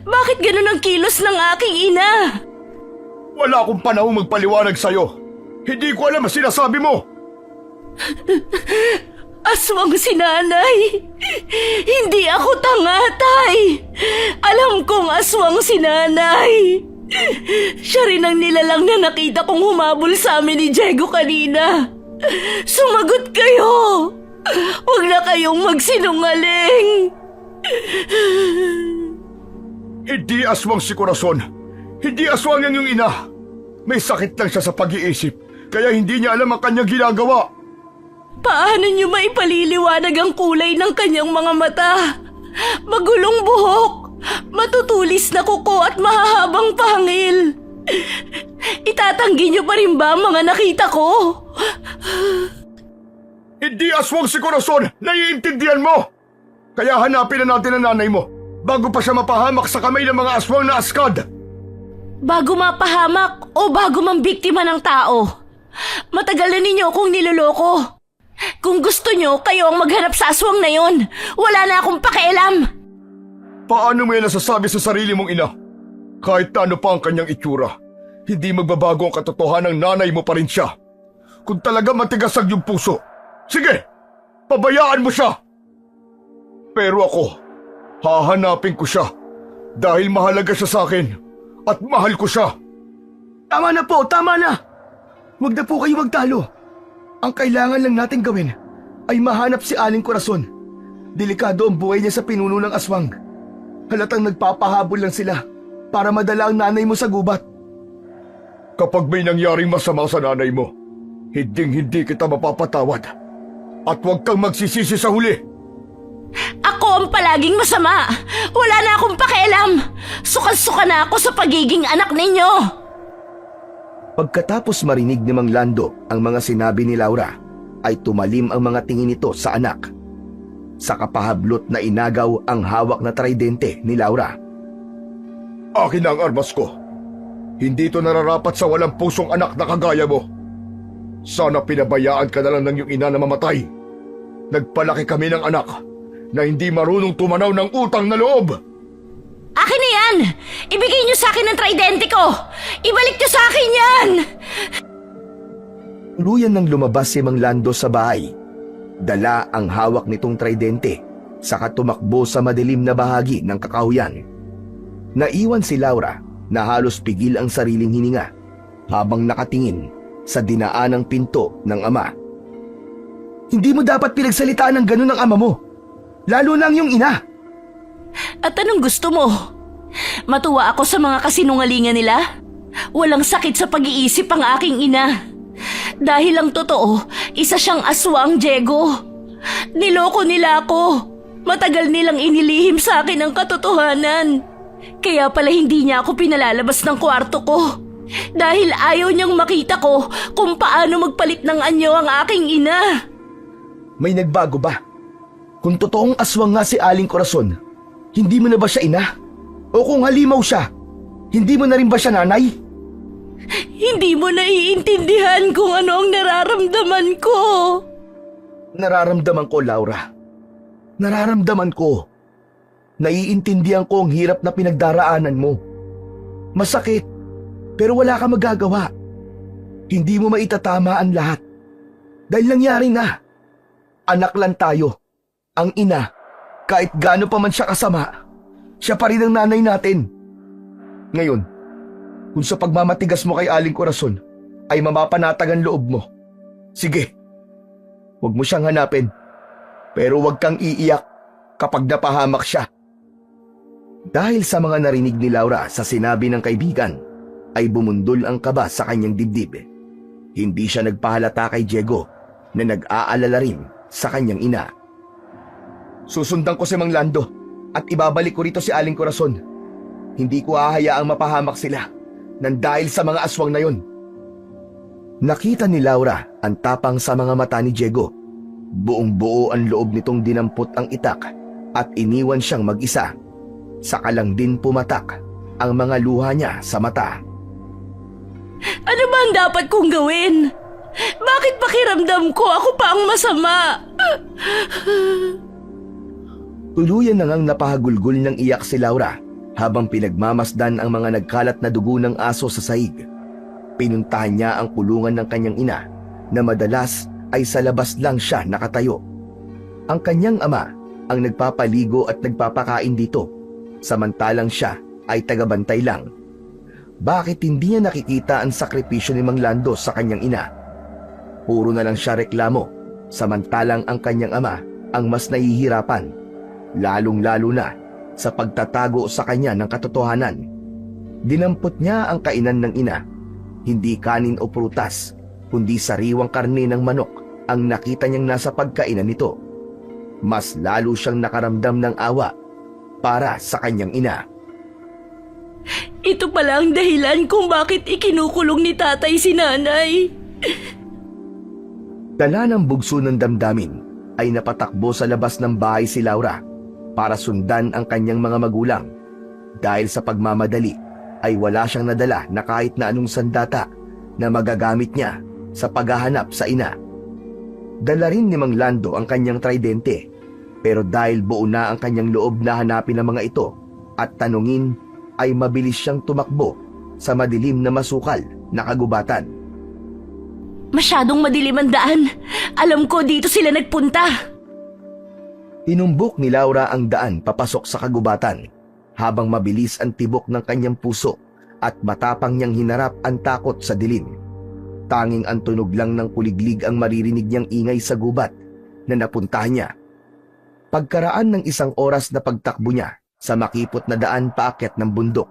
Bakit ganun ang kilos ng aking ina? Wala akong panahong magpaliwanag sa'yo. Hindi ko alam ang sinasabi mo. Aswang si nanay. Hindi ako tanga, tay. Alam kong aswang si nanay. Siya rin ang nilalang na nakita kong humabol sa amin ni Diego kanina. Sumagot kayo. Huwag na kayong magsinungaling. Hindi aswang si Corazon. Hindi aswang ang iyong ina. May sakit lang siya sa pag-iisip, kaya hindi niya alam ang kanyang ginagawa. Paano niyo maipaliliwanag ang kulay ng kanyang mga mata? Magulong buhok, matutulis na kuko at mahahabang pangil. Itatanggi niyo pa rin ba ang mga nakita ko? Hindi aswang si Corazon, naiintindihan mo? Kaya hanapin na natin ang nanay mo bago pa siya mapahamak sa kamay ng mga aswang na askad. Bago mapahamak o bago mambiktima ng tao? Matagal na ninyo akong niloloko. Kung gusto nyo, kayo ang maghanap sa aswang na yon. Wala na akong pakialam. Paano mo yan nasasabi sa sarili mong ina? Kahit na ano pa ang kanyang itsura, hindi magbabago ang katotohanan ng nanay mo pa rin siya. Kung talaga matigas ang iyong puso, sige, pabayaan mo siya. Pero ako, hahanapin ko siya dahil mahalaga siya sa akin at mahal ko siya. Tama na po, tama na! Huwag na po kayo magtalo. Ang kailangan lang natin gawin ay mahanap si Aling Corazon. Delikado ang buhay niya sa pinuno ng aswang. Halatang nagpapahabol lang sila para madala ang nanay mo sa gubat. Kapag may nangyaring masama sa nanay mo, hinding-hindi kita mapapatawad. At huwag kang magsisisi sa huli. Ako ang palaging masama. Wala na akong pakialam. Sukan-suka na ako sa pagiging anak ninyo. Pagkatapos marinig ni Mang Lando ang mga sinabi ni Laura, ay tumalim ang mga tingin nito sa anak. Sa kapahablot na inagaw ang hawak na tridente ni Laura. Akin na ang armas ko. Hindi ito nararapat sa walang pusong anak na kagaya mo. Sana pinabayaan ka na lang ng iyong ina na mamatay. Nagpalaki kami ng anak na hindi marunong tumanaw ng utang na loob. Akin na yan! Ibigay niyo sa akin ang tridente ko! Ibalik niyo sa akin yan! Tuluyan nang lumabas si Mang Lando sa bahay. Dala ang hawak nitong tridente, saka tumakbo sa madilim na bahagi ng kakahuyan. Naiwan si Laura na halos pigil ang sariling hininga habang nakatingin sa dinaanang pinto ng ama. Hindi mo dapat pinagsalitaan ng ganun ang ama mo, lalo na ang iyong ina. At anong gusto mo? Matuwa ako sa mga kasinungalingan nila? Walang sakit sa pag-iisip ang aking ina. Dahil ang totoo, isa siyang aswang, Diego. Niloko nila ako. Matagal nilang inilihim sa akin ang katotohanan. Kaya pala hindi niya ako pinalalabas ng kwarto ko. Dahil ayaw niyang makita ko kung paano magpalit ng anyo ang aking ina. May nagbago ba? Kung totoong aswang nga si Aling Corazon, hindi mo na ba siya ina? O kung halimaw siya, hindi mo na rin ba siya nanay? Hindi mo naiintindihan kung ano ang nararamdaman ko. Nararamdaman ko, Laura. Nararamdaman ko. Naiintindihan ko ang hirap na pinagdaraanan mo. Masakit, pero wala ka magagawa. Hindi mo maitatama ang lahat. Dahil nangyari na. Anak lang tayo. Ang ina, kahit gaano pa man siya kasama, siya pa rin ang nanay natin. Ngayon, kung sa pagmamatigas mo kay Aling Corazon ay mamapanatag ang loob mo, sige, huwag mo siyang hanapin. Pero huwag kang iiyak kapag napahamak siya. Dahil sa mga narinig ni Laura sa sinabi ng kaibigan, ay bumundol ang kaba sa kanyang dibdib. Hindi siya nagpahalata kay Diego na nag-aalala rin sa kanyang ina. Susundan ko si Mang Lando at ibabalik ko rito si Aling Corazon. Hindi ko hahayaang mapahamak sila nang dahil sa mga aswang na yon. Nakita ni Laura ang tapang sa mga mata ni Diego. Buong-buo ang loob nitong dinampot ang itak at iniwan siyang mag-isa. Saka lang din pumatak ang mga luha niya sa mata. Ano ba ang dapat kong gawin? Bakit pakiramdam ko ako pa ang masama? Tuluyan na ngang napahagulgol ng iyak si Laura habang pinagmamasdan ang mga nagkalat na dugo ng aso sa sahig. Pinuntahan niya ang kulungan ng kanyang ina na madalas ay sa labas lang siya nakatayo. Ang kanyang ama ang nagpapaligo at nagpapakain dito, samantalang siya ay tagabantay lang. Bakit hindi niya nakikita ang sakripisyo ni Mang Lando sa kanyang ina? Puro na lang siya reklamo, samantalang ang kanyang ama ang mas nahihirapan, lalong-lalo na sa pagtatago sa kanya ng katotohanan. Dinampot niya ang kainan ng ina. Hindi kanin o prutas, kundi sariwang karne ng manok ang nakita niyang nasa pagkainan nito. Mas lalo siyang nakaramdam ng awa para sa kanyang ina. Ito pala ang dahilan kung bakit ikinukulong ni tatay si nanay. Dala ng bugso ng damdamin ay napatakbo sa labas ng bahay si Laura para sundan ang kanyang mga magulang. Dahil sa pagmamadali ay wala siyang nadala na kahit na anong sandata na magagamit niya sa paghahanap sa ina. Dala rin ni Mang Lando ang kanyang tridente, pero dahil buo na ang kanyang loob na hanapin ang mga ito at tanungin, ay mabilis siyang tumakbo sa madilim na masukal na kagubatan. Masyadong madilim ang daan. Alam ko dito sila nagpunta. Tinumbok ni Laura ang daan papasok sa kagubatan habang mabilis ang tibok ng kanyang puso at matapang niyang hinarap ang takot sa dilim. Tanging ang tunog lang ng kuliglig ang maririnig niyang ingay sa gubat na napuntahan niya. Pagkaraan ng isang oras na pagtakbo niya sa makipot na daan paakyat ng bundok,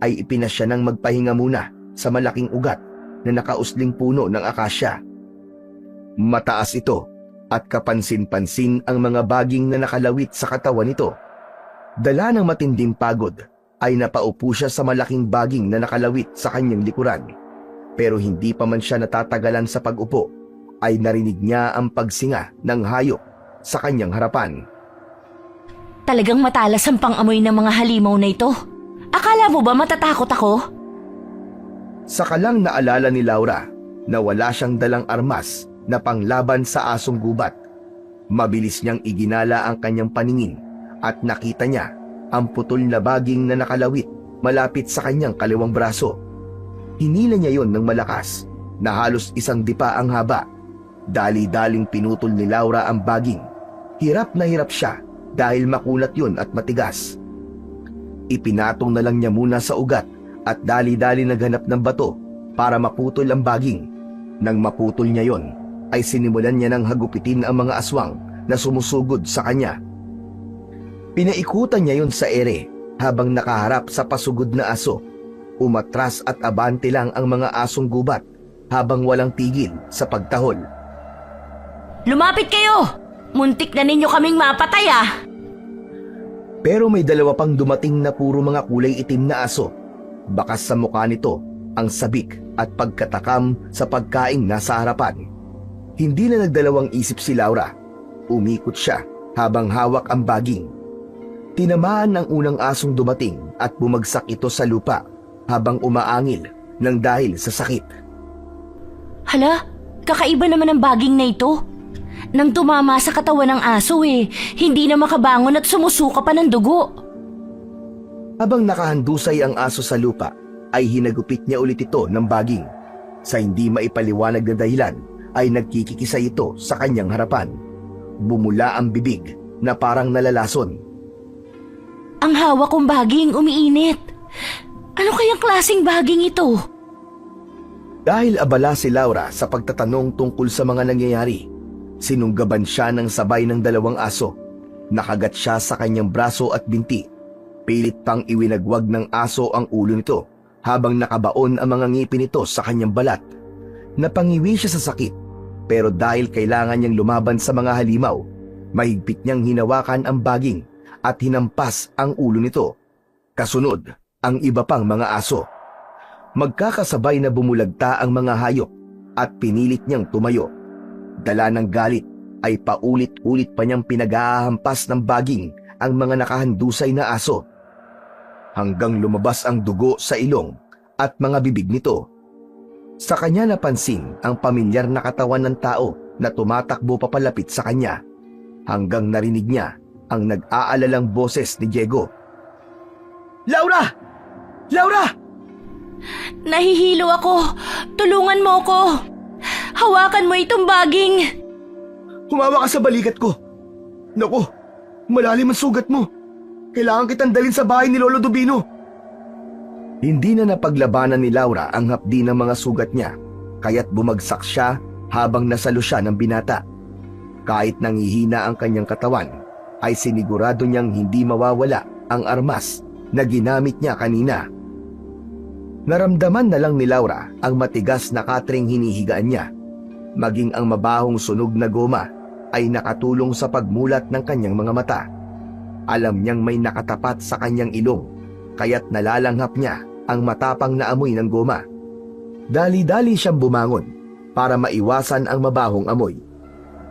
ay ipinasya ng magpahinga muna sa malaking ugat na nakausling puno ng akasya. Mataas ito at kapansin-pansin ang mga baging na nakalawit sa katawan nito. Dala ng matinding pagod ay napaupo siya sa malaking baging na nakalawit sa kanyang likuran. Pero hindi pa man siya natatagalan sa pag-upo, ay narinig niya ang pagsinga ng hayop sa kanyang harapan. Talagang matalas ang pang-amoy ng mga halimaw na ito. Akala mo ba matatakot ako? Saka lang naalala ni Laura na wala siyang dalang armas na panglaban sa asong gubat. Mabilis niyang iginala ang kanyang paningin at nakita niya ang putol na baging na nakalawit malapit sa kanyang kaliwang braso. Hinila niya yon ng malakas na halos isang dipa ang haba. Dali-daling pinutol ni Laura ang baging. Hirap na hirap siya dahil makulat yon at matigas. Ipinatong na lang niya muna sa ugat at dali-dali naghanap ng bato para maputol ang baging. Nang maputol niya yon, ay sinimulan niya ng hagupitin ang mga aswang na sumusugod sa kanya. Pinaikutan niya yon sa ere habang nakaharap sa pasugod na aso. Umatras at abante lang ang mga asong gubat habang walang tigil sa pagtahol. Lumapit kayo! Muntik na ninyo kaming mapatay ah! Pero may dalawa pang dumating na puro mga kulay itim na aso. Bakas sa mukha nito ang sabik at pagkatakam sa pagkaing nasa harapan. Hindi na nagdalawang isip si Laura. Umikot siya habang hawak ang baging. Tinamaan ng unang asong dumating at bumagsak ito sa lupa habang umaangil ng dahil sa sakit. Hala, kakaiba naman ang baging na ito. Nang tumama sa katawan ng aso hindi na makabangon at sumusuka pa ng dugo. Habang nakahandusay ang aso sa lupa, ay hinagupit niya ulit ito ng baging. Sa hindi maipaliwanag na dahilan, ay nagkikikisay ito sa kanyang harapan. Bumula ang bibig na parang nalalason. Ang hawak kong baging umiinit. Ano kayang klaseng baging ito? Dahil abala si Laura sa pagtatanong tungkol sa mga nangyayari, sinunggaban siya ng sabay ng dalawang aso. Nakagat siya sa kanyang braso at binti. Pilit pang iwinagwag ng aso ang ulo nito habang nakabaon ang mga ngipin nito sa kanyang balat. Napangiwi siya sa sakit, pero dahil kailangan niyang lumaban sa mga halimaw, mahigpit niyang hinawakan ang baging at hinampas ang ulo nito. Kasunod, ang iba pang mga aso. Magkakasabay na bumulagta ang mga hayop at pinilit niyang tumayo. Dala ng galit ay paulit-ulit pa niyang pinag-ahampas ng baging ang mga nakahandusay na aso. Hanggang lumabas ang dugo sa ilong at mga bibig nito. Sa kanya napansin ang pamilyar na katawan ng tao na tumatakbo papalapit sa kanya. Hanggang narinig niya ang nag-aalalang boses ni Diego. "Laura! Laura!" Nahihilo ako. Tulungan mo ko. Hawakan mo itong baging. Humawa ka sa balikat ko. Naku, malalim ang sugat mo. Kailangan kitang dalhin sa bahay ni Lolo Dubino. Hindi na napaglabanan ni Laura ang hapdi ng mga sugat niya, kaya't bumagsak siya habang nasalo siya ng binata. Kahit nangihina ang kanyang katawan, ay sinigurado niyang hindi mawawala ang armas na ginamit niya kanina. Naramdaman na lang ni Laura ang matigas na katring hinihigaan niya. Maging ang mabahong sunog na goma ay nakatulong sa pagmulat ng kanyang mga mata. Alam niyang may nakatapat sa kanyang ilong, kaya't nalalanghap niya ang matapang na amoy ng goma. Dali-dali siyang bumangon para maiwasan ang mabahong amoy.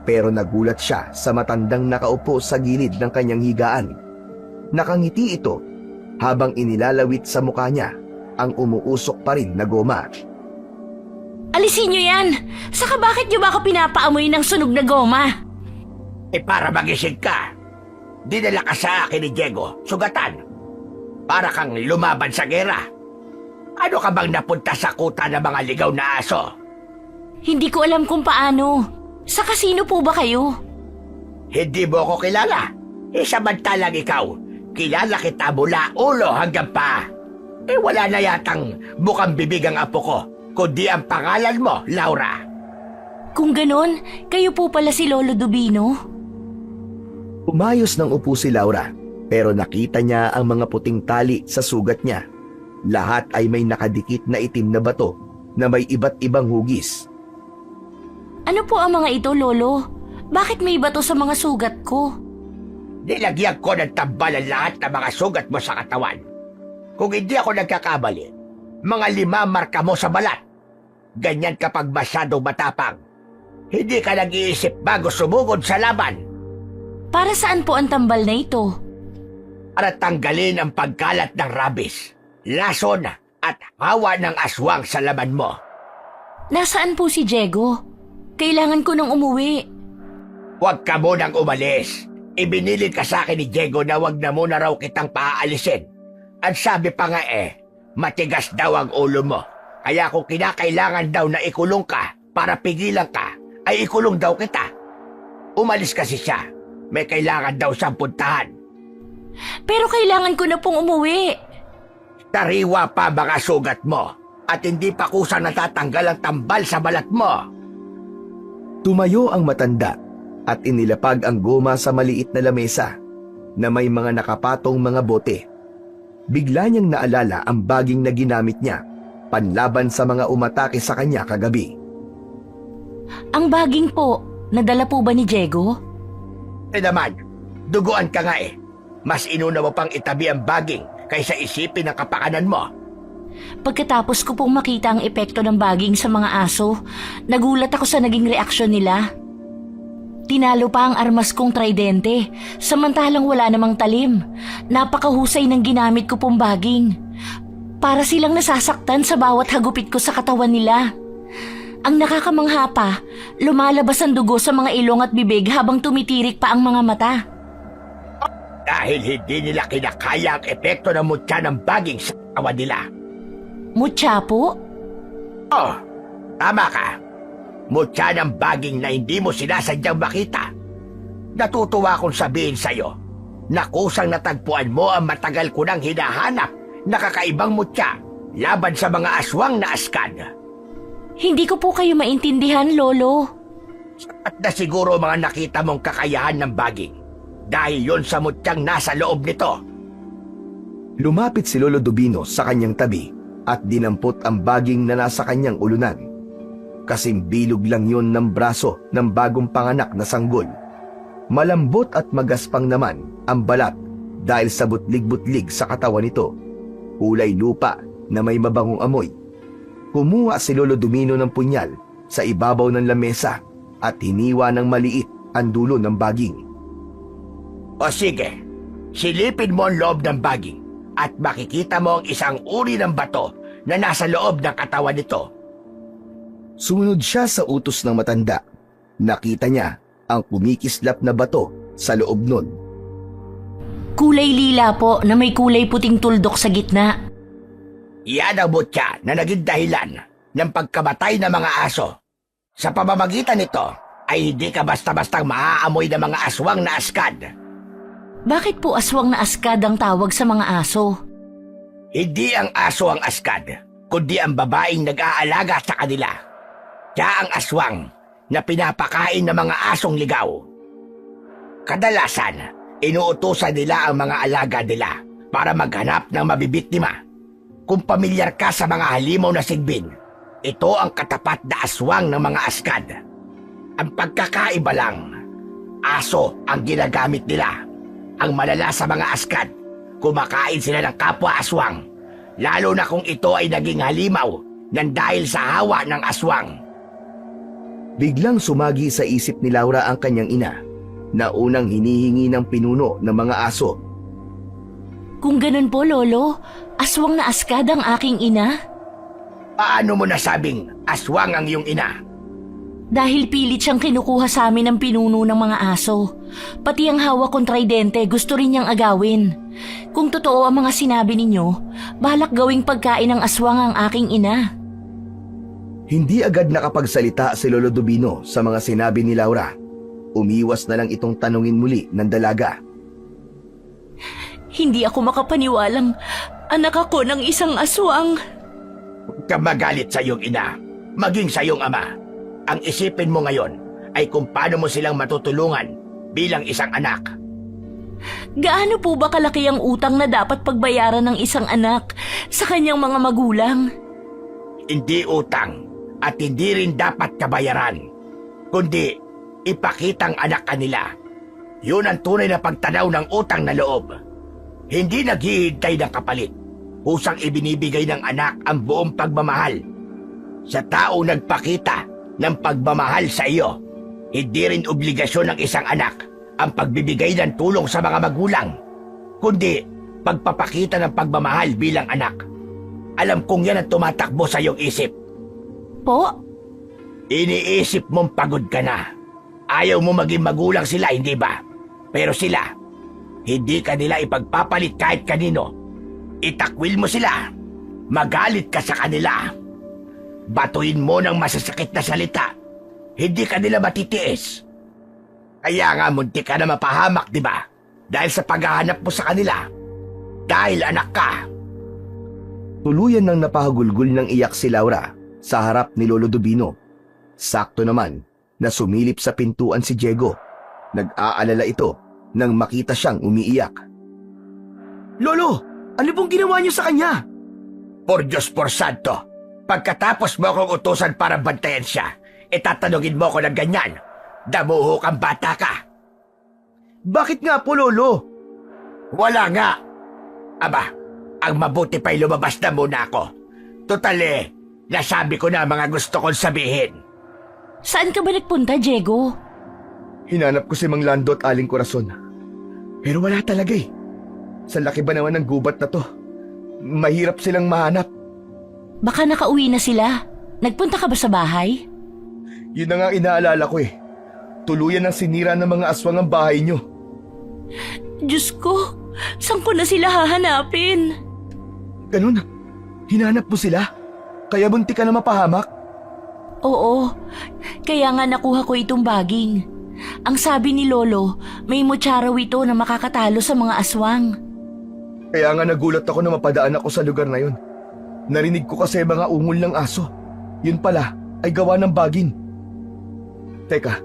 Pero nagulat siya sa matandang nakaupo sa gilid ng kanyang higaan. Nakangiti ito habang inilalawit sa mukha niya ang umuusok pa rin na goma. Alisin niyo yan! Saka bakit niyo ba ako pinapaamoy ng sunog na goma? Para magising ka. Dinala ka sa akin ni Diego, sugatan. Para kang lumaban sa gera. Ano ka bang napunta sa kuta ng mga ligaw na aso? Hindi ko alam kung paano. Sa kasino po ba kayo? Hindi mo ako kilala. Samantalang ikaw, kilala kita mula ulo hanggang paa. Wala na yatang bukang bibig ang apo ko, kundi ang pangalan mo, Laura. Kung ganon, kayo po pala si Lolo Dubino? Umayos ng upo si Laura, pero nakita niya ang mga puting tali sa sugat niya. Lahat ay may nakadikit na itim na bato na may iba't ibang hugis. Ano po ang mga ito, Lolo? Bakit may bato sa mga sugat ko? Nilagyan ko ng tambalan lahat ng mga sugat mo sa katawan. Kung hindi ako nagkakamali, mga 5 marka mo sa balat. Ganyan kapag masyadong matapang. Hindi ka nag-iisip bago sumugod sa laban. Para saan po ang tambal na ito? Para tanggalin ang pagkalat ng rabis, lason at hawa ng aswang sa laman mo. Nasaan po si Diego? Kailangan ko nang umuwi. Huwag ka munang umalis. Ibinilin ka sa akin ni Diego na wag na muna raw kitang paaalisin. At sabi pa nga matigas daw ang ulo mo. Kaya kung kinakailangan daw na ikulong ka para pigilan ka, ay ikulong daw kita. Umalis kasi siya. May kailangan daw siyang puntahan. Pero kailangan ko na pong umuwi. Tariwa pa mga sugat mo at hindi pa kusang natatanggal ang tambal sa balat mo. Tumayo ang matanda at inilapag ang goma sa maliit na lamesa na may mga nakapatong mga bote. Bigla niyang naalala ang baging na ginamit niya panlaban sa mga umatake sa kanya kagabi. Ang baging po, nadala po ba ni Diego? Naman, duguan ka nga Mas inuna mo pang itabi ang baging kaysa isipin ang kapakanan mo. Pagkatapos ko pong makita ang epekto ng baging sa mga aso, nagulat ako sa naging reaksyon nila. Tinalo pa ang armas kong tridente, samantalang wala namang talim. Napakahusay ng ginamit ko pong baging. Para silang nasasaktan sa bawat hagupit ko sa katawan nila. Ang nakakamangha pa, lumalabas ang dugo sa mga ilong at bibig habang tumitirik pa ang mga mata. Dahil hindi nila kinakaya ang epekto ng mutya ng baging sa katawan nila. Mutya po? Oh, tama ka. Mutya ng baging na hindi mo sinasadyang makita. Natutuwa akong sabihin sa'yo na kusang natagpuan mo ang matagal ko nang hinahanap na kakaibang mutya laban sa mga aswang na askad. Hindi ko po kayo maintindihan, Lolo. At na siguro mga nakita mong kakayahan ng baging dahil yon sa mutyang nasa loob nito. Lumapit si Lolo Dubino sa kanyang tabi at dinampot ang baging na nasa kanyang ulunan. Kasing bilog lang yon ng braso ng bagong panganak na sanggol. Malambot at magaspang naman ang balat dahil sa butlig-butlig sa katawan nito. Kulay lupa na may mabangong amoy. Kumuha si Lolo Dumino ng punyal sa ibabaw ng lamesa at hiniwa ng maliit ang dulo ng baging. O sige, silipin mo ang loob ng baging at makikita mo ang isang uri ng bato na nasa loob ng katawan nito. Sumunod siya sa utos ng matanda. Nakita niya ang kumikislap na bato sa loob nun. Kulay lila po na may kulay puting tuldok sa gitna. Iyan ang mutya na naging dahilan ng pagkamatay ng mga aso. Sa pamamagitan nito ay hindi ka basta-bastang maaamoy ng mga aswang na askad. Bakit po aswang na askad ang tawag sa mga aso? Hindi ang aso ang askad, kundi ang babaeng nag-aalaga sa kanila. Siya ang aswang na pinapakain ng mga asong ligaw. Kadalasan, inuutusan nila ang mga alaga nila para maghanap ng mabibiktima. Kung pamilyar ka sa mga halimaw na sigbin, ito ang katapat na aswang ng mga askad. Ang pagkakaiba lang, aso ang ginagamit nila. Ang malala sa mga askad, kumakain sila ng kapwa aswang, lalo na kung ito ay naging halimaw nang dahil sa hawa ng aswang. Biglang sumagi sa isip ni Laura ang kanyang ina na unang hinihingi ng pinuno ng mga aso. Kung ganun po, Lolo, aswang na askad ang aking ina? Paano mo nasabing aswang ang iyong ina? Dahil pilit siyang kinukuha sa amin ng pinuno ng mga aso. Pati ang hawak kong tridente gusto rin niyang agawin. Kung totoo ang mga sinabi ninyo, balak gawing pagkain ng aswang ang aking ina. Hindi agad nakapagsalita si Lolo Dubino sa mga sinabi ni Laura. Umiwas na lang itong tanungin muli ng dalaga. Hindi ako makapaniwalang anak ako ng isang aswang. Huwag kang magalit sa iyong ina, maging sa iyong ama. Ang isipin mo ngayon ay kung paano mo silang matutulungan bilang isang anak. Gaano po ba kalaki ang utang na dapat pagbayaran ng isang anak sa kanyang mga magulang? Hindi utang at hindi rin dapat kabayaran, kundi ipakitang anak kanila. Yun ang tunay na pagtanaw ng utang na loob. Hindi naghihintay ng kapalit. Husang ibinibigay ng anak ang buong pagmamahal. Sa tao nagpakita ng pagmamahal sa iyo, hindi rin obligasyon ng isang anak ang pagbibigay ng tulong sa mga magulang, kundi pagpapakita ng pagmamahal bilang anak. Alam kong yan ang tumatakbo sa iyong isip. Po? Iniisip mong pagod ka na. Ayaw mo maging magulang sila, hindi ba? Pero sila, hindi ka nila ipagpapalit kahit kanino. Itakwil mo sila. Magalit ka sa kanila. Batuin mo ng masasakit na salita. Hindi ka nila matitiis. Kaya nga munti ka na mapahamak, di ba? Dahil sa paghahanap mo sa kanila. Dahil anak ka. Tuluyan nang napahagulgol ng iyak si Laura sa harap ni Lolo Dubino. Sakto naman na sumilip sa pintuan si Diego. Nag-aalala ito nang makita siyang umiiyak. Lolo, ano pong ginawa niyo sa kanya? Por Diyos por Santo, pagkatapos mo akong utusan para bantayan siya, itatanungin mo ko ng ganyan. Damuho kang bata ka. Bakit nga po, Lolo? Wala nga. Aba, ang mabuti pa'y lumabas na muna ako. Totale, nasabi ko na mga gusto kong sabihin. Saan ka ba nagpunta, Diego? Hinanap ko si Mang Lando at Aling Corazon. Pero wala talaga eh. Sa laki ba naman ng gubat na to? Mahirap silang mahanap. Baka nakauwi na sila. Nagpunta ka ba sa bahay? Yun na nga ang inaalala ko eh. Tuluyan ang sinira ng mga aswang ang bahay nyo. Diyos ko, saan ko na sila hahanapin? Ganun? Hinanap mo sila? Kaya bunti ka na mapahamak? Oo, kaya nga nakuha ko itong baging. Ang sabi ni Lolo, may mutya raw ito na makakatalo sa mga aswang. Kaya nga nagulat ako na mapadaan ako sa lugar na yun. Narinig ko kasi mga ungol ng aso. Yun pala ay gawa ng baging. Teka,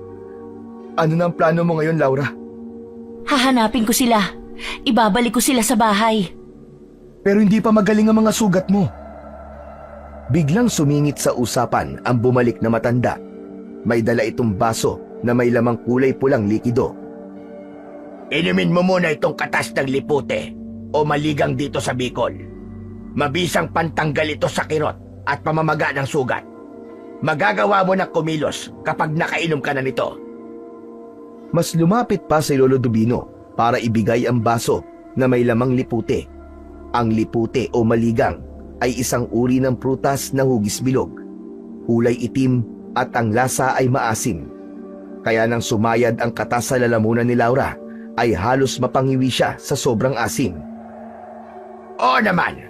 ano na ang plano mo ngayon, Laura? Hahanapin ko sila. Ibabalik ko sila sa bahay. Pero hindi pa magaling ang mga sugat mo. Biglang sumingit sa usapan ang bumalik na matanda. May dala itong baso na may lamang kulay pulang likido. Inumin mo muna itong katas ng lipute o maligang dito sa Bicol. Mabisang pantanggal ito sa kirot at pamamaga ng sugat. Magagawa mo ng kumilos kapag nakainom ka na nito. Mas lumapit pa si Lolo Dubino para ibigay ang baso na may lamang lipute. Ang lipute o maligang ay isang uri ng prutas na hugis bilog. Kulay itim at ang lasa ay maasim. Kaya nang sumayad ang katas sa lalamunan ni Laura, ay halos mapangiwi siya sa sobrang asim. Oo naman,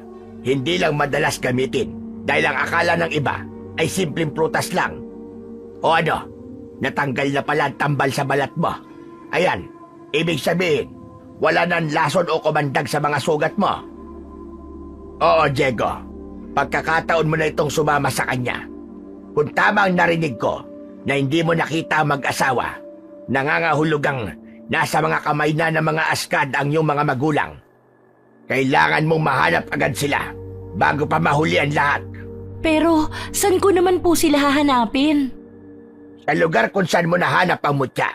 hindi lang madalas gamitin dahil ang akala ng iba ay simpleng prutas lang. O ano, natanggal na pala ang tambal sa balat mo. Ayan, ibig sabihin, wala nang lason o kumandag sa mga sugat mo. Oo, Diego, pagkakataon mo na itong sumama sa kanya. Kung tama ang narinig ko na hindi mo nakita ang mag-asawa, nangangahulugang nasa mga kamay na ng mga askad ang iyong mga magulang. Kailangan mong mahanap agad sila bago pa mahuli ang lahat. Pero saan ko naman po sila hahanapin? Sa lugar kung saan mo nahanap ang mutya,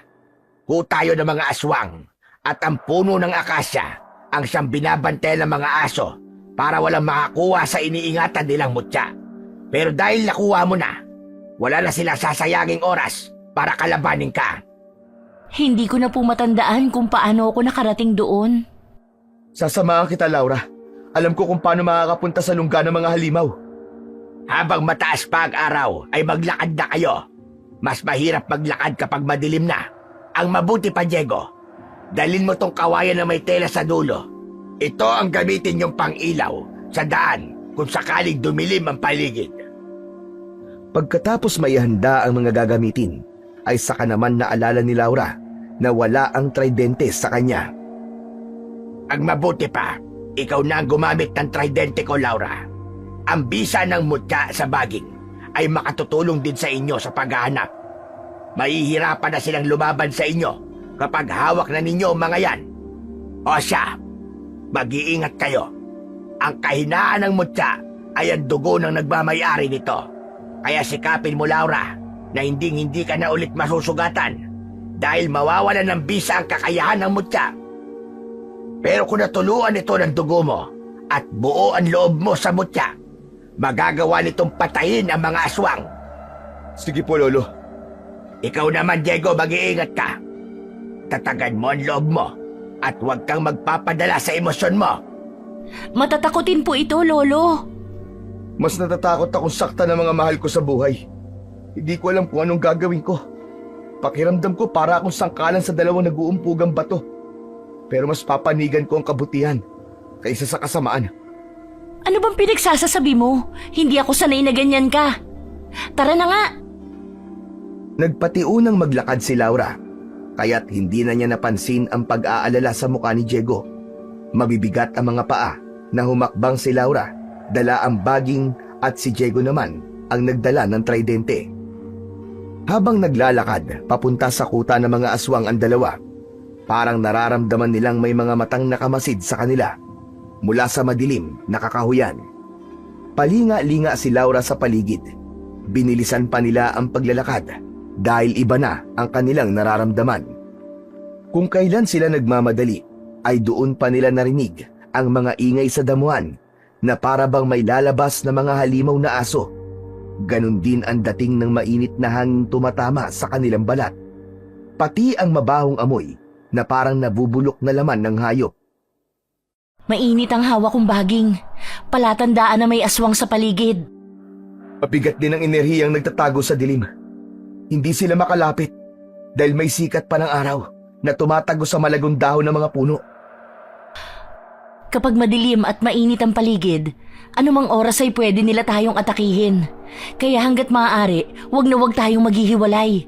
tayo ng mga aswang at ang puno ng akasya ang siyang binabantay ng mga aso para walang makakuha sa iniingatan nilang mutya. Pero dahil nakuha mo na, wala na sila sasayanging oras para kalabanin ka. Hindi ko na po matandaan kung paano ako nakarating doon. Sasamahan kita, Laura. Alam ko kung paano makakapunta sa lungga ng mga halimaw. Habang mataas pa ang araw ay maglakad na kayo. Mas mahirap maglakad kapag madilim na. Ang mabuti pa, Diego, dalhin mo tong kawayan na may tela sa dulo. Ito ang gamitin yung pang-ilaw sa daan kung sakaling dumilim ang paligid. Pagkatapos maihanda ang mga gagamitin, ay saka naman naalala ni Laura na wala ang tridente sa kanya. Ang mabuti pa, ikaw na ang gumamit ng tridente ko, Laura. Ang bisa ng mutya sa baging ay makatutulong din sa inyo sa paghahanap. Mahihirapan na silang lumaban sa inyo kapag hawak na ninyo ang mga yan. O siya, mag-iingat kayo. Ang kahinaan ng mutya ay ang dugo ng nagmamayari nito. Kaya sikapin mo, Laura, na hindi ka na ulit masusugatan dahil mawawalan ng bisa ang kakayahan ng mutya. Pero kung natuluan ito ng dugo mo at buo ang loob mo sa mutya, magagawa nitong patayin ang mga aswang. Sige po, Lolo. Ikaw naman, Diego, mag-iingat ka. Tatagan mo ang loob mo at huwag kang magpapadala sa emosyon mo. Matatakotin po ito, Lolo. Mas natatakot akong sakta ng mga mahal ko sa buhay. Hindi ko alam kung anong gagawin ko. Pakiramdam ko para akong sangkalan sa dalawang nag-uumpugang bato. Pero mas papanigan ko ang kabutihan kaysa sa kasamaan. Ano bang pinagsasasabi mo? Hindi ako sanay na ganyan ka. Tara na nga. Nagpatiunang maglakad si Laura, kaya't hindi na niya napansin ang pag-aalala sa mukha ni Diego. Mabibigat ang mga paa na humakbang si Laura, dala ang baging at si Diego naman ang nagdala ng tridente. Habang naglalakad papunta sa kuta ng mga aswang ang dalawa, parang nararamdaman nilang may mga matang nakamasid sa kanila mula sa madilim na kakahuyan. Palinga-linga si Laura sa paligid. Binilisan pa nila ang paglalakad dahil iba na ang kanilang nararamdaman. Kung kailan sila nagmamadali, ay doon pa nila narinig ang mga ingay sa damuhan na para bang may lalabas na mga halimaw na aso. Ganon din ang dating ng mainit na hangin tumatama sa kanilang balat. Pati ang mabahong amoy na parang nabubulok na laman ng hayop. Mainit ang hawak kong baging. Palatandaan na may aswang sa paligid. Mabigat din ang enerhiyang nagtatago sa dilim. Hindi sila makalapit dahil may sikat pa ng araw na tumatago sa malagong dahon ng mga puno. Kapag madilim at mainit ang paligid, anumang oras ay pwede nila tayong atakihin. Kaya hanggat maaari, wag na wag tayong maghihiwalay.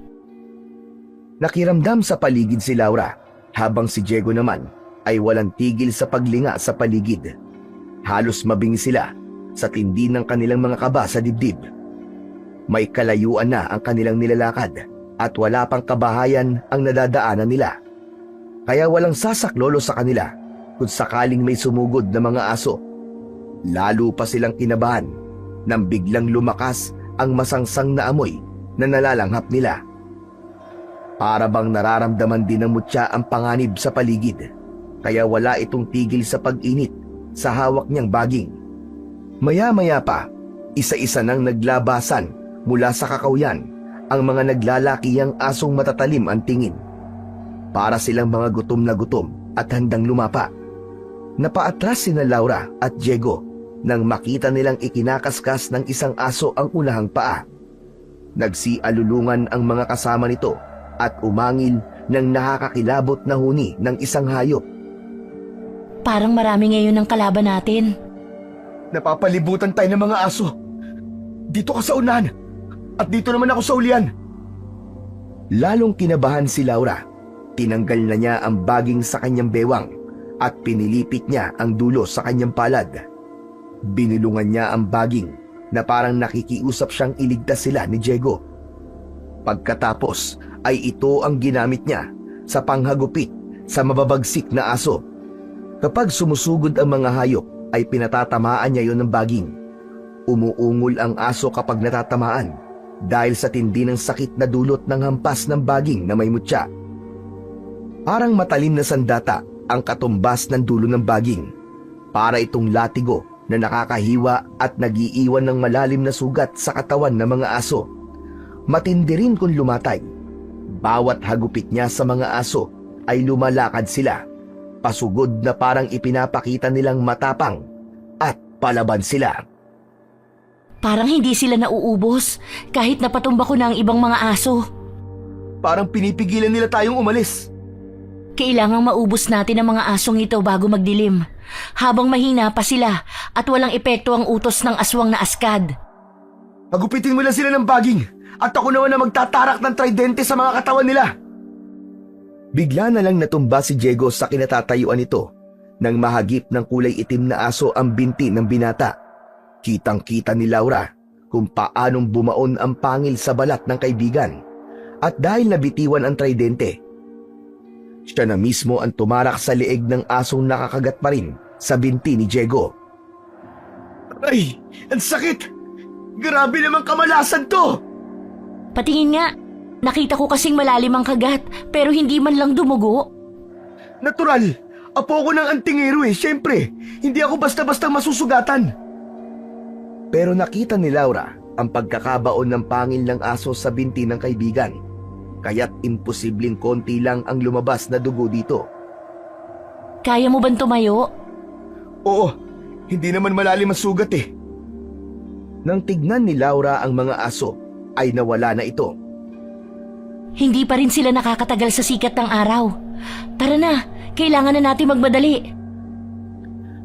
Nakiramdam sa paligid si Laura, habang si Diego naman ay walang tigil sa paglinga sa paligid. Halos mabingi sila sa tindi ng kanilang mga kaba sa dibdib. May kalayuan na ang kanilang nilalakad at wala pang kabahayan ang nadadaanan nila. Kaya walang sasaklolo sa kanila kung sakaling may sumugod na mga aso. Lalo pa silang kinabahan nang biglang lumakas ang masangsang na amoy na nalalanghap nila. Para bang nararamdaman din ng mutya ang panganib sa paligid, kaya wala itong tigil sa pag-init sa hawak niyang baging. Maya-maya pa, isa-isa nang naglabasan mula sa kakawyan ang mga naglalakiyang asong matatalim ang tingin. Para silang mga gutom na gutom at handang lumapa. Napaatras sina Laura at Diego nang makita nilang ikinakaskas ng isang aso ang unahang paa. Nagsialulungan ang mga kasama nito at umangil ng nakakakilabot na huni ng isang hayop. Parang marami ngayon ang kalaban natin. Napapalibutan tayo ng mga aso. Dito ka sa unahan at dito naman ako sa ulian. Lalong kinabahan si Laura. Tinanggal na niya ang baging sa kanyang bewang at pinilipit niya ang dulo sa kanyang palad. Binulungan niya ang baging na parang nakikiusap siyang iligtas sila ni Diego. Pagkatapos ay ito ang ginamit niya sa panghagupit sa mababagsik na aso. Kapag sumusugod ang mga hayop ay pinatatamaan niya yon ng baging. Umuungol ang aso kapag natatamaan dahil sa tindi ng sakit na dulot ng hampas ng baging na may mutya. Parang matalim na sandata ang katumbas ng dulo ng baging. Para itong latigo na nakakahiwa at nagiiwan ng malalim na sugat sa katawan ng mga aso. Matindi rin kung lumatay. Bawat hagupit niya sa mga aso ay lumalakad sila. Pasugod na parang ipinapakita nilang matapang at palaban sila. Parang hindi sila nauubos kahit napatumba ko na ang ibang mga aso. Parang pinipigilan nila tayong umalis. Kailangang maubos natin ang mga asong ito bago magdilim, habang mahina pa sila at walang epekto ang utos ng aswang na askad. Hagupitin mo lang sila ng baging at ako naman na magtatarak ng tridente sa mga katawan nila. Bigla na lang natumba si Diego sa kinatatayuan nito nang mahagip ng kulay itim na aso ang binti ng binata. Kitang-kita ni Laura kung paanong bumaon ang pangil sa balat ng kaibigan at dahil nabitiwan ang tridente, siya na mismo ang tumarak sa leeg ng asong nakakagat pa rin sa binti ni Diego. Ay, ang sakit! Grabe namang kamalasan to! Patingin nga, nakita ko kasing malalim ang kagat pero hindi man lang dumugo. Natural, apo ko ng antingero syempre. Hindi ako basta-basta masusugatan. Pero nakita ni Laura ang pagkakabaon ng pangil ng aso sa binti ng kaibigan. Kaya't imposibleng konti lang ang lumabas na dugo dito. Kaya mo bang tumayo? Oo, hindi naman malalim ang sugat eh. Nang tignan ni Laura ang mga aso, ay nawala na ito. Hindi pa rin sila nakakatagal sa sikat ng araw. Tara na, kailangan na natin magmadali.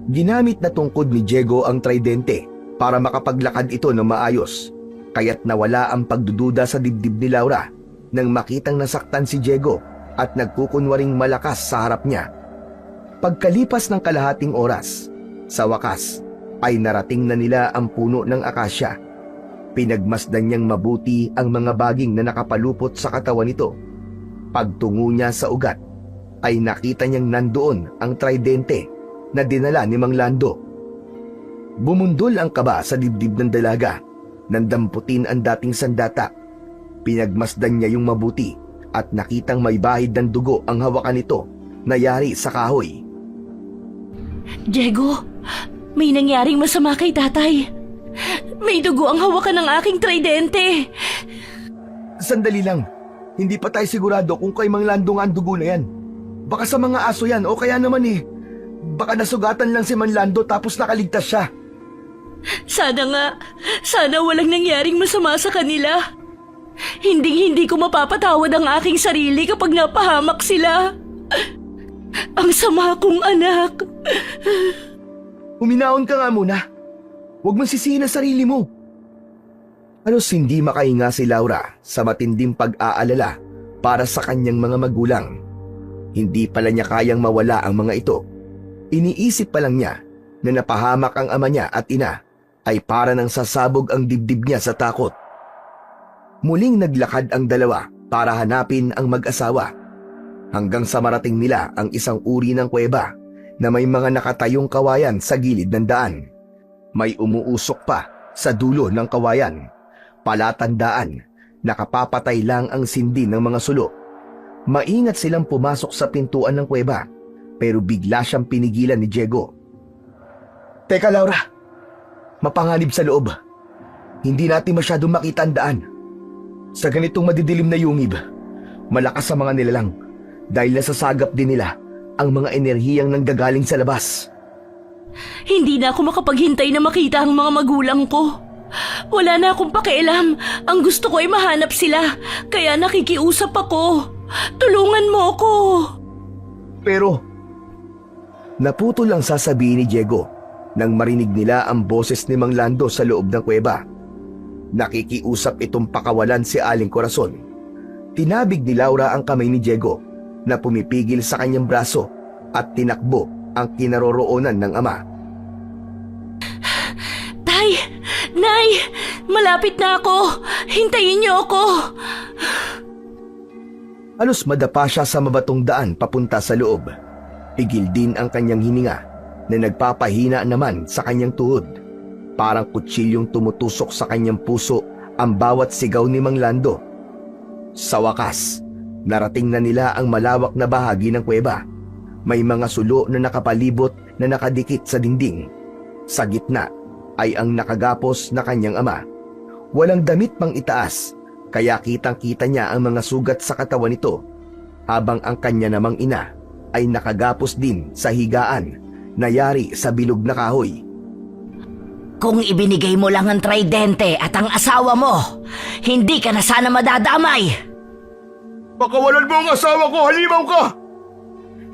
Ginamit na tungkod ni Diego ang tridente para makapaglakad ito ng maayos, kaya't nawala ang pagdududa sa dibdib ni Laura nang makitang nasaktan si Diego at nagkukunwaring malakas sa harap niya. Pagkalipas ng kalahating oras, sa wakas ay narating na nila ang puno ng akasya. Pinagmasdan niyang mabuti ang mga baging na nakapalupot sa katawan nito. Pagtungo niya sa ugat, ay nakita niyang nandoon ang tridente na dinala ni Mang Lando. Bumundol ang kaba sa dibdib ng dalaga, nandamputin ang dating sandata. Pinagmasdan niya yung mabuti at nakitang may bahid ng dugo ang hawakan nito na yari sa kahoy. Diego, may nangyaring masama kay tatay. May dugo ang hawakan ng aking tridente. Sandali lang, hindi pa tayo sigurado kung kay Mang Lando nga ang dugo na yan. Baka sa mga aso yan o kaya naman baka nasugatan lang si Mang Lando tapos nakaligtas siya. Sana walang nangyaring masama sa kanila. Hindi ko mapapatawad ang aking sarili kapag napahamak sila. Ang sama kong anak. Huminaon ka nga muna. Huwag mong sisihin ang sarili mo. Halos hindi makahinga si Laura sa matinding pag-aalala para sa kanyang mga magulang. Hindi pala niya kayang mawala ang mga ito. Iniisip pa lang niya na napahamak ang ama niya at ina ay para nang sasabog ang dibdib niya sa takot. Muling naglakad ang dalawa para hanapin ang mag-asawa hanggang sa marating nila ang isang uri ng kuweba na may mga nakatayong kawayan sa gilid ng daan. May umuusok pa sa dulo ng kawayan. Palatandaan, nakapapatay lang ang sindi ng mga sulo. Maingat silang pumasok sa pintuan ng kuweba, pero bigla siyang pinigilan ni Diego. Teka Laura, mapanganib sa loob. Hindi natin masyadong makita ang daan. Sa ganitong madidilim na yungib, malakas sa mga nilalang dahil nasasagap din nila ang mga enerhiyang nanggagaling sa labas. Hindi na ako makapaghintay na makita ang mga magulang ko. Wala na akong pakialam. Ang gusto ko ay mahanap sila. Kaya nakikiusap ako. Tulungan mo ako. Pero, naputol ang sasabihin ni Diego nang marinig nila ang boses ni Mang Lando sa loob ng kuweba. Nakikiusap itong pakawalan si Aling Corazon. Tinabig ni Laura ang kamay ni Diego na pumipigil sa kanyang braso at tinakbo ang kinaroroonan ng ama. Tay! Nay! Malapit na ako! Hintayin niyo ako! Halos madapa siya sa mabatong daan papunta sa loob. Pigil din ang kanyang hininga na nagpapahina naman sa kanyang tuhod. Parang kutsilyong tumutusok sa kanyang puso ang bawat sigaw ni Mang Lando. Sa wakas, narating na nila ang malawak na bahagi ng kuweba. May mga sulo na nakapalibot na nakadikit sa dingding. Sa gitna ay ang nakagapos na kanyang ama. Walang damit pang itaas, kaya kitang-kita niya ang mga sugat sa katawan nito, habang ang kanya namang ina ay nakagapos din sa higaan na yari sa bilog na kahoy. Kung ibinigay mo lang ang tridente at ang asawa mo, hindi ka na sana madadamay. Pakawalan mo ang asawa ko, halimaw ka!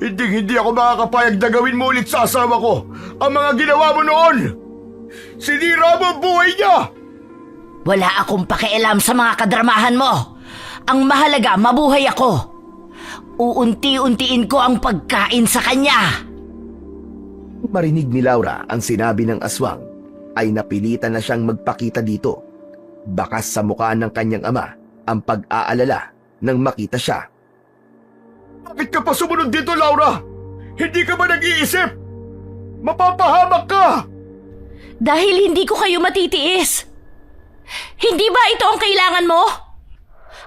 Hindi ako makakapayag na gawin mo ulit sa asawa ko ang mga ginawa mo noon! Sinira mo ang buhay niya! Wala akong pakialam sa mga kadramahan mo. Ang mahalaga, mabuhay ako. Uunti-untiin ko ang pagkain sa kanya. Marinig ni Laura ang sinabi ng aswang, ay napilitan na siyang magpakita dito. Bakas sa mukha ng kanyang ama ang pag-aalala nang makita siya. Bakit ka pa sumunod dito, Laura? Hindi ka ba nag-iisip? Mapapahamak ka! Dahil hindi ko kayo matitiis. Hindi ba ito ang kailangan mo?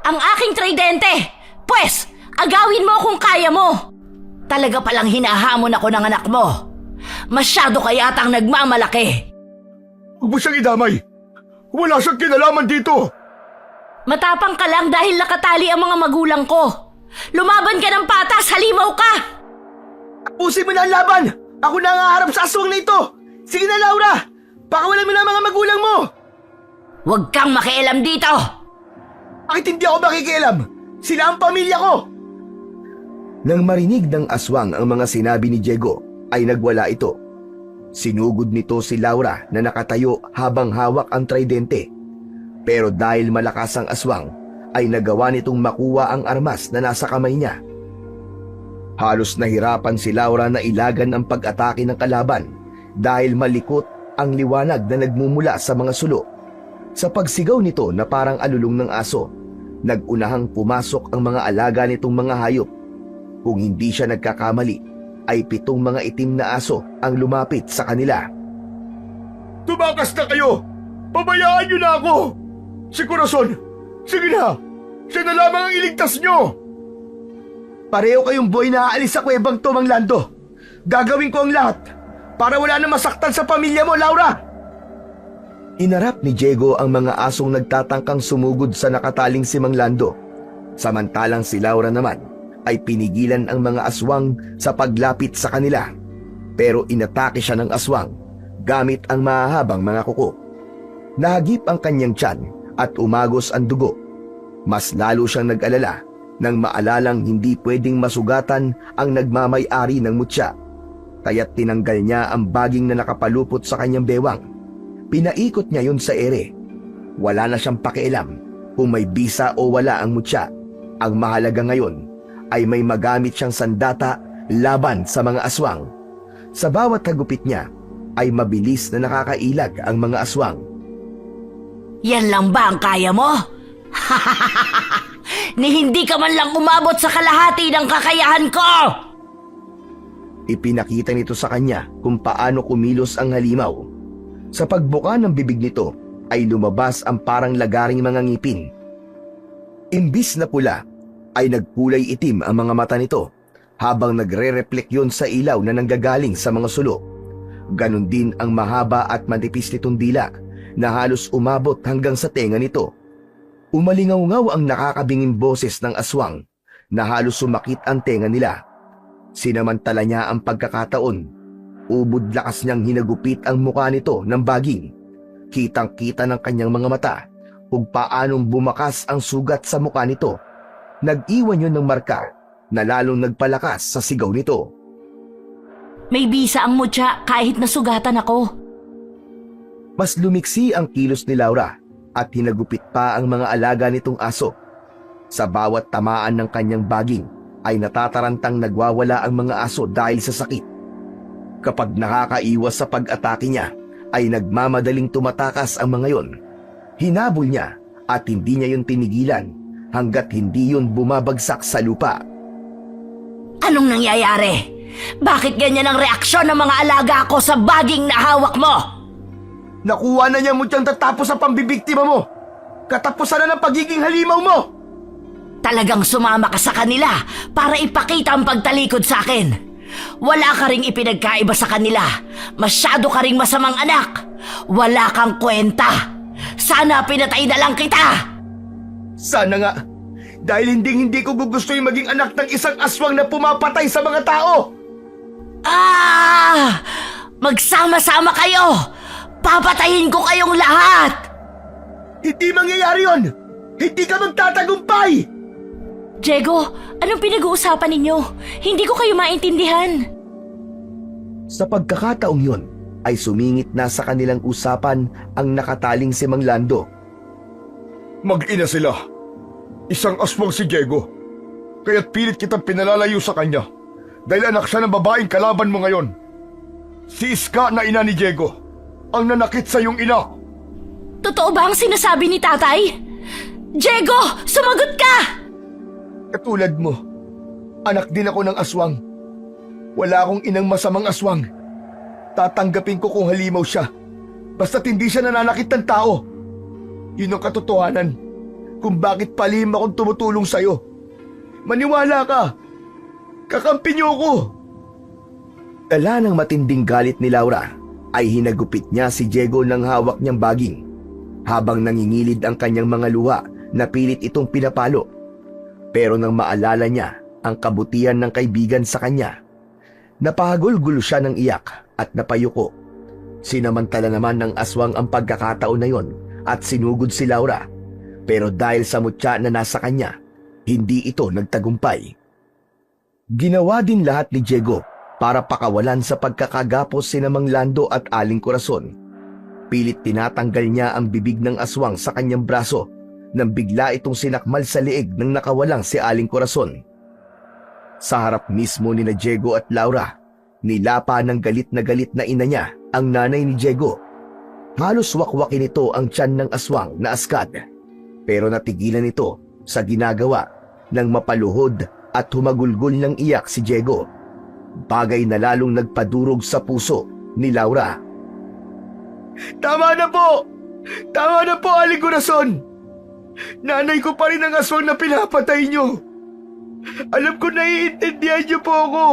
Ang aking tridente! Pwes, agawin mo kung kaya mo! Talaga palang hinahamon ako ng anak mo. Masyado ka yatang nagmamalaki. Huwag mo siyang idamay. Wala siyang kinalaman dito. Matapang ka lang dahil nakatali ang mga magulang ko. Lumaban ka ng patas, halimaw ka! Tapusin mo na ang laban! Ako na ang haharap sa aswang na ito! Sige na Laura! Pakawalan mo na ang mga magulang mo! Huwag kang makialam dito! Bakit hindi ako makikialam? Sila ang pamilya ko! Nang marinig ng aswang ang mga sinabi ni Diego, ay nagwala ito. Sinugod nito si Laura na nakatayo habang hawak ang tridente. Pero dahil malakas ang aswang, ay nagawa nitong makuha ang armas na nasa kamay niya. Halos nahirapan si Laura na ilagan ang pag-atake ng kalaban dahil malikot ang liwanag na nagmumula sa mga sulo. Sa pagsigaw nito na parang alulong ng aso, nag-unahang pumasok ang mga alaga nitong mga hayop. Kung hindi siya nagkakamali, ay 7 mga itim na aso ang lumapit sa kanila. Tumakas na kayo! Pabayaan niyo na ako! Si Corazon! Sige na! Siya na lamang ang iligtas niyo! Pareho kayong buhay na aalis sa kuwebang to, Mang Lando. Gagawin ko ang lahat para wala na masaktan sa pamilya mo, Laura! Inarap ni Diego ang mga asong nagtatangkang sumugod sa nakataling si Mang Lando. Samantalang si Laura naman ay pinigilan ang mga aswang sa paglapit sa kanila. Pero inatake siya ng aswang gamit ang mahahabang mga kuko. Nahagip ang kanyang tiyan at umagos ang dugo. Mas lalo siyang nag-alala nang maalalang hindi pwedeng masugatan ang nagmamay-ari ng mutya. Kaya't tinanggal niya ang baging na nakapalupot sa kanyang bewang. Pinaikot niya yun sa ere. Wala na siyang pakialam kung may bisa o wala ang mutya. Ang mahalaga ngayon ay may magamit siyang sandata laban sa mga aswang. Sa bawat hagupit niya ay mabilis na nakakailag ang mga aswang. Yan lang ba ang kaya mo? Ni hindi ka man lang umabot sa kalahati ng kakayahan ko! Ipinakita nito sa kanya kung paano kumilos ang halimaw. Sa pagbuka ng bibig nito ay lumabas ang parang lagaring mga ngipin. Imbis na pula, ay nagkulay itim ang mga mata nito habang nagre-reflect yun sa ilaw na nanggagaling sa mga sulo. Ganon din ang mahaba at manipis nitong dila na halos umabot hanggang sa tenga nito. Umalingaw-ngaw ang nakakabinging boses ng aswang na halos sumakit ang tenga nila. Sinamantala niya ang pagkakataon. Ubod lakas niyang hinagupit ang mukha nito ng baging. Kitang-kita ng kanyang mga mata kung paanong bumakas ang sugat sa mukha nito. Nag-iwan yun ng marka na lalong nagpalakas sa sigaw nito. May bisa ang mutya kahit nasugatan ako. Mas lumiksi ang kilos ni Laura at hinagupit pa ang mga alaga nitong aso. Sa bawat tamaan ng kanyang baging ay natatarantang nagwawala ang mga aso dahil sa sakit. Kapag nakakaiwas sa pag-atake niya, ay nagmamadaling tumatakas ang mga yon. Hinabol niya at hindi niya yun tinigilan hanggat hindi yun bumabagsak sa lupa. Anong nangyayari? Bakit ganyan ang reaksyon ng mga alaga ko sa baging na hawak mo? Nakuha na niya mo siyang tatapos sa pambibiktima mo. Katapusan na ng pagiging halimaw mo. Talagang sumama ka sa kanila para ipakita ang pagtalikod sa akin. Wala ka ring ipinagkaiba sa kanila. Masyado ka ring masamang anak. Wala kang kwenta. Sana pinatay na lang kita. Sana nga. Dahil hindi ko gugustuhin maging anak ng isang aswang na pumapatay sa mga tao. Magsama-sama kayo. Papatayin ko kayong lahat. Hindi mangyayari yon. Hindi ka magtatagumpay. Diego, anong pinag-uusapan ninyo? Hindi ko kayo maintindihan. Sa pagkakataong yun, ay sumingit na sa kanilang usapan ang nakataling si Mang Lando. Mag-ina sila. Isang aswang si Diego. Kaya't pilit kitang pinalalayo sa kanya. Dahil anak siya ng babaeng kalaban mo ngayon. Si Iska na ina ni Diego. Ang nanakit sa iyong ina. Totoo ba ang sinasabi ni tatay? Diego, sumagot ka! Katulad mo, anak din ako ng aswang. Wala akong inang masamang aswang. Tatanggapin ko kung halimaw siya. Basta't hindi siya nananakit ng tao. Yun ang katotohanan kung bakit palihim akong tumutulong sa'yo. Maniwala ka. Kakampi niyo ako. Dala ng matinding galit ni Laura ay hinagupit niya si Diego ng hawak niyang baging habang nangingilid ang kanyang mga luha na pilit itong pinapalo. Pero nang maalala niya ang kabutihan ng kaibigan sa kanya, napahagulgulo siya ng iyak at napayuko. Sinamantala naman ng aswang ang pagkakataon na yon at sinugod si Laura. Pero dahil sa mutya na nasa kanya, Hindi ito nagtagumpay. Ginawa din lahat ni Diego para pakawalan sa pagkakagapos si Mang Lando at Aling Corazon. Pilit tinatanggal niya ang bibig ng aswang sa kanyang braso nang bigla itong sinakmal sa leeg ng nakawalang si Aling Corazon. Sa harap mismo ni Diego at Laura, nilapa ng galit na ina niya ang nanay ni Diego. Halos wakwakin ito ang tiyan ng aswang na askad, pero natigilan ito sa ginagawa ng mapaluhod at humagulgol ng iyak si Diego. Bagay na lalong nagpadurog sa puso ni Laura. Tama na po! Tama na po, Aling Corazon! Nanay ko pa rin ang aswang na pinapatay niyo. Alam ko naiintindihan niyo po ako.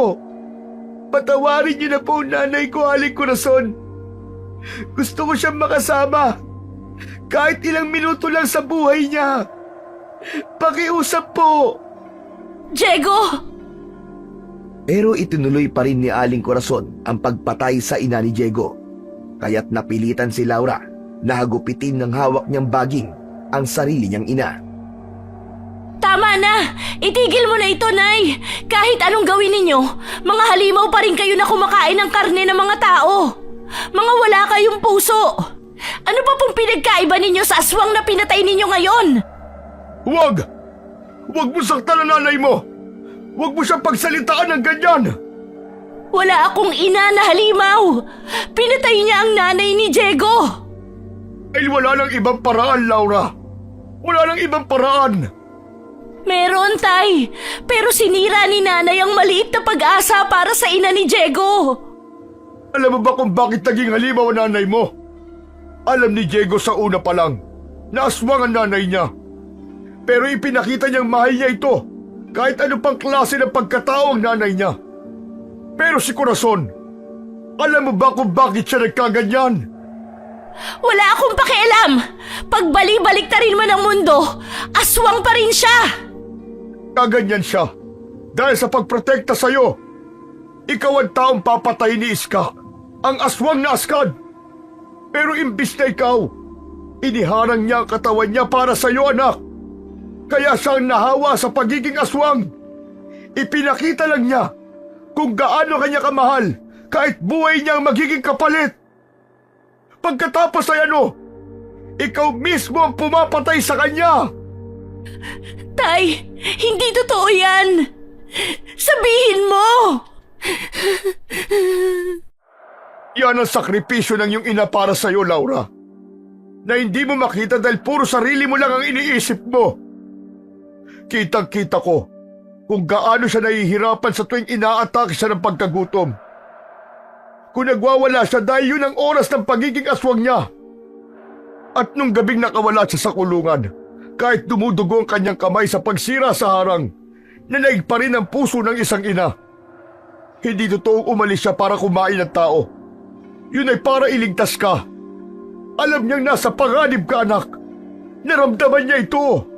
Patawarin niyo na po nanay ko, Aling Corazon. Gusto ko siyang makasama. Kahit ilang minuto lang sa buhay niya. Pakiusap po. Diego! Pero itinuloy pa rin ni Aling Corazon ang pagpatay sa ina ni Diego. Kaya't napilitan si Laura na hagupitin ng hawak niyang baging ang sarili niyang ina. Tama na! Itigil mo na ito, Nay! Kahit anong gawin ninyo, mga halimaw pa rin kayo na kumakain ng karne ng mga tao. Mga wala kayong puso. Ano pa pong pinagkaiba ninyo sa aswang na pinatay ninyo ngayon? Huwag! Huwag mo saktan ang nanay mo! Huwag mo siyang pagsalitaan ng ganyan! Wala akong ina na halimaw! Pinatay niya ang nanay ni Diego! Ay wala nang ibang paraan, Laura! Wala nang ibang paraan! Meron, Tay! Pero sinira ni nanay ang maliit na pag-asa para sa ina ni Diego! Alam mo ba kung bakit naging halimaw ang nanay mo? Alam ni Diego sa una pa lang na aswang ang nanay niya. Pero ipinakita niyang mahal niya ito kahit ano pang klase ng pagkatao ang nanay niya. Pero si Corazon, alam mo ba kung bakit siya nagkaganyan? Wala akong pakialam! Pagbali-baliktarin man ang mundo, aswang pa rin siya! Kaganyan siya dahil sa pagprotekta sa'yo. Ikaw ang taong papatay ni Iska, ang aswang na askad. Pero imbis na ikaw, iniharang niya ang katawan niya para sa'yo, anak. Kaya siyang nahawa sa pagiging aswang. Ipinakita lang niya kung gaano kanya kamahal kahit buhay niya ang magiging kapalit. Pagkatapos ay ano, ikaw mismo ang pumapatay sa kanya. Tay, hindi totoo yan! Sabihin mo! Yan ang sakripisyo ng iyong ina para sa'yo, Laura. Na hindi mo makita dahil puro sarili mo lang ang iniisip mo. Kitang-kita ko kung gaano siya nahihirapan sa tuwing inaatake siya ng pagkagutom. Kung nagwawala siya dahil yun ang oras ng pagiging aswang niya. At nung gabing nakawala siya sa kulungan, kahit dumudugo ang kanyang kamay sa pagsira sa harang, nanaig pa rin ang puso ng isang ina. Hindi totoong umalis siya para kumain ng tao. Yun ay para iligtas ka. Alam niyang nasa panganib ka, anak. Naramdaman niya ito.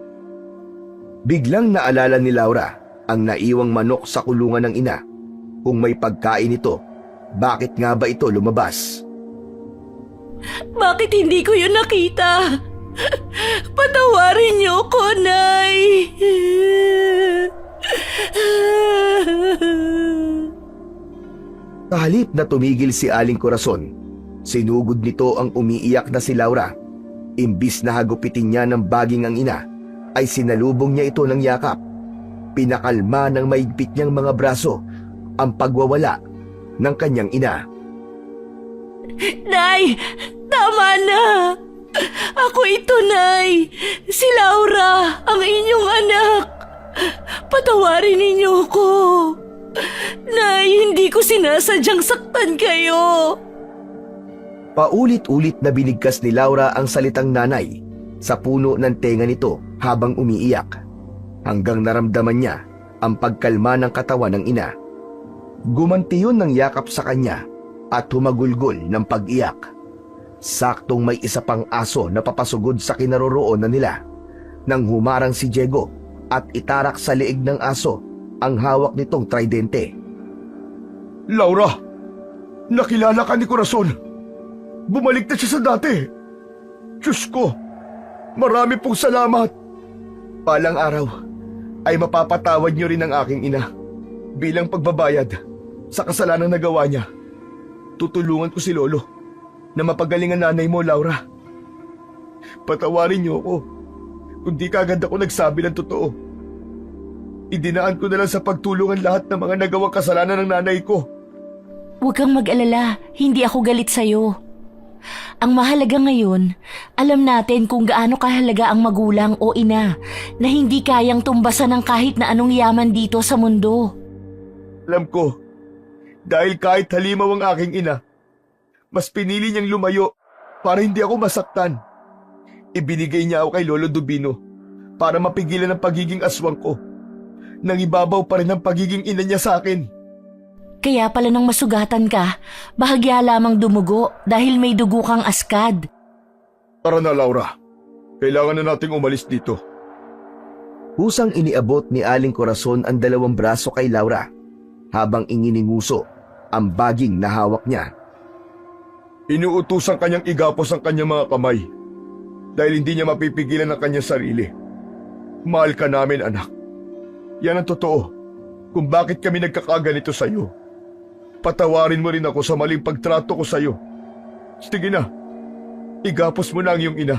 Biglang naalala ni Laura ang naiwang manok sa kulungan ng ina. Kung may pagkain ito, bakit nga ba ito lumabas? Bakit hindi ko yun nakita? Patawarin niyo ko, Nay! Sa halip na tumigil si Aling Corazon, sinugod nito ang umiiyak na si Laura. Imbis na hagupitin niya ng baging ang ina, ay sinalubong niya ito ng yakap. Pinakalma ng maigpit niyang mga braso ang pagwawala ng kanyang ina. Nay! Tama na! Ako ito, Nay! Si Laura, ang inyong anak! Patawarin ninyo ko! Nay, hindi ko sinasadyang saktan kayo! Paulit-ulit na binigkas ni Laura ang salitang nanay sa puno ng tenga nito habang umiiyak, hanggang naramdaman niya ang pagkalma ng katawan ng ina. Gumanti yun ng yakap sa kanya at humagulgol ng pag-iyak. Saktong may isa pang aso na papasugod sa kinaroroonan nila nang humarang si Diego at itarak sa leeg ng aso ang hawak nitong tridente. Laura, nakilala ka ni Corazon. Bumalik na siya sa dati. Diyos ko, marami pong salamat. Palang araw, ay mapapatawad niyo rin ang aking ina bilang pagbabayad sa kasalanang nagawa niya. Tutulungan ko si Lolo na mapagaling ang nanay mo, Laura. Patawarin niyo ako kung di kagad ako nagsabi ng totoo. Idinaan ko na lang sa pagtulungan lahat ng mga nagawang kasalanan ng nanay ko. Huwag kang mag-alala, hindi ako galit sa'yo. Ang mahalaga ngayon, alam natin kung gaano kahalaga ang magulang o ina na hindi kayang tumbasan ng kahit na anong yaman dito sa mundo. Alam ko, dahil kahit halimaw ang aking ina, mas pinili niyang lumayo para hindi ako masaktan. Ibinigay niya ako kay Lolo Dubino para mapigilan ang pagiging aswang ko. Nangibabaw pa rin ang pagiging ina niya sa akin. Kaya pala nang masugatan ka, bahagya lamang dumugo dahil may dugo kang askad. Tara na, Laura. Kailangan na nating umalis dito. Kusang iniabot ni Aling Corazon ang dalawang braso kay Laura habang ingininguso ang baging na hawak niya. Inuutusan kanyang igapos ang kanyang mga kamay dahil hindi niya mapipigilan ang kanyang sarili. Mahal ka namin, anak. Yan ang totoo kung bakit kami nagkakaganito sa iyo. Patawarin mo rin ako sa maling pagtrato ko sa iyo. Sige na, igapos mo na ang iyong ina.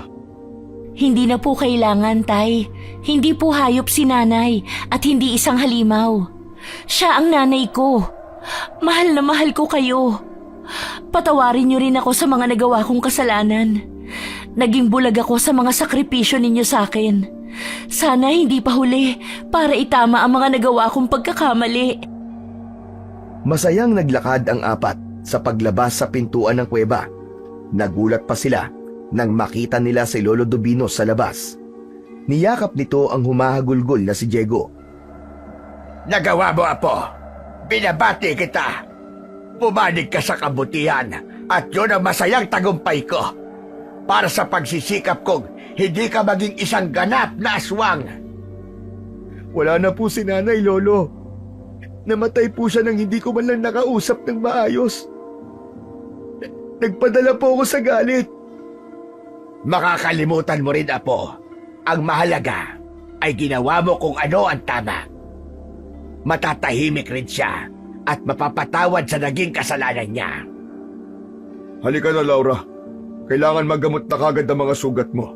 Hindi na po kailangan, Tay. Hindi po hayop si nanay at hindi isang halimaw. Siya ang nanay ko. Mahal na mahal ko kayo. Patawarin niyo rin ako sa mga nagawa kong kasalanan. Naging bulag ako sa mga sakripisyo ninyo sa akin. Sana hindi pa huli para itama ang mga nagawa kong pagkakamali. Masayang naglakad ang apat sa paglabas sa pintuan ng kuweba. Nagulat pa sila nang makita nila si Lolo Dubino sa labas. Niyakap nito ang humahagulgol na si Diego. Nagawa mo, Apo. Binabati kita. Pumanig ka sa kabutihan at yun ang masayang tagumpay ko. Para sa pagsisikap kong hindi ka maging isang ganap na aswang. Wala na po si nanay, Lolo. Namatay po siya nang hindi ko man lang nakausap ng maayos. Nagpadala po ako sa galit. Makakalimutan mo rin, Apo. Ang mahalaga ay ginawa mo kung ano ang tama. Matatahimik rin siya at mapapatawad sa naging kasalanan niya. Halika na, Laura. Kailangan maggamot na kagad ang mga sugat mo.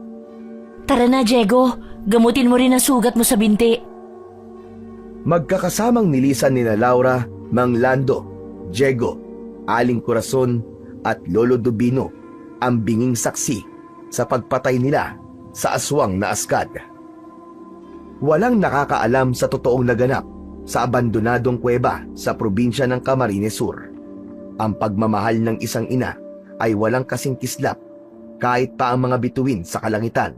Tara na, Diego. Gamutin mo rin ang sugat mo sa binti. Magkakasamang nilisan nina Laura, Mang Lando, Diego, Aling Corazon at Lolo Dubino ang binging saksi sa pagpatay nila sa aswang na askad. Walang nakakaalam sa totoong naganap sa abandonadong kuweba sa probinsya ng Camarines Sur. Ang pagmamahal ng isang ina ay walang kasing kislap kahit pa ang mga bituin sa kalangitan.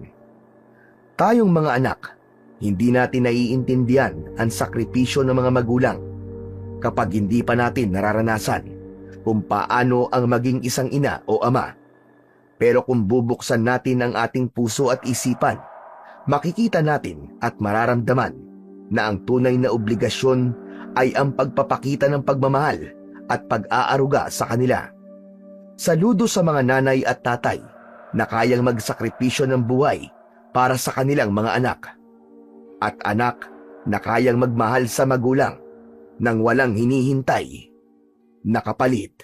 Tayong mga anak, hindi natin naiintindihan ang sakripisyo ng mga magulang kapag hindi pa natin nararanasan kung paano ang maging isang ina o ama. Pero kung bubuksan natin ang ating puso at isipan, makikita natin at mararamdaman na ang tunay na obligasyon ay ang pagpapakita ng pagmamahal at pag-aaruga sa kanila. Saludo sa mga nanay at tatay na kayang magsakripisyo ng buhay para sa kanilang mga anak. At anak na kayang magmahal sa magulang nang walang hinihintay na kapalit.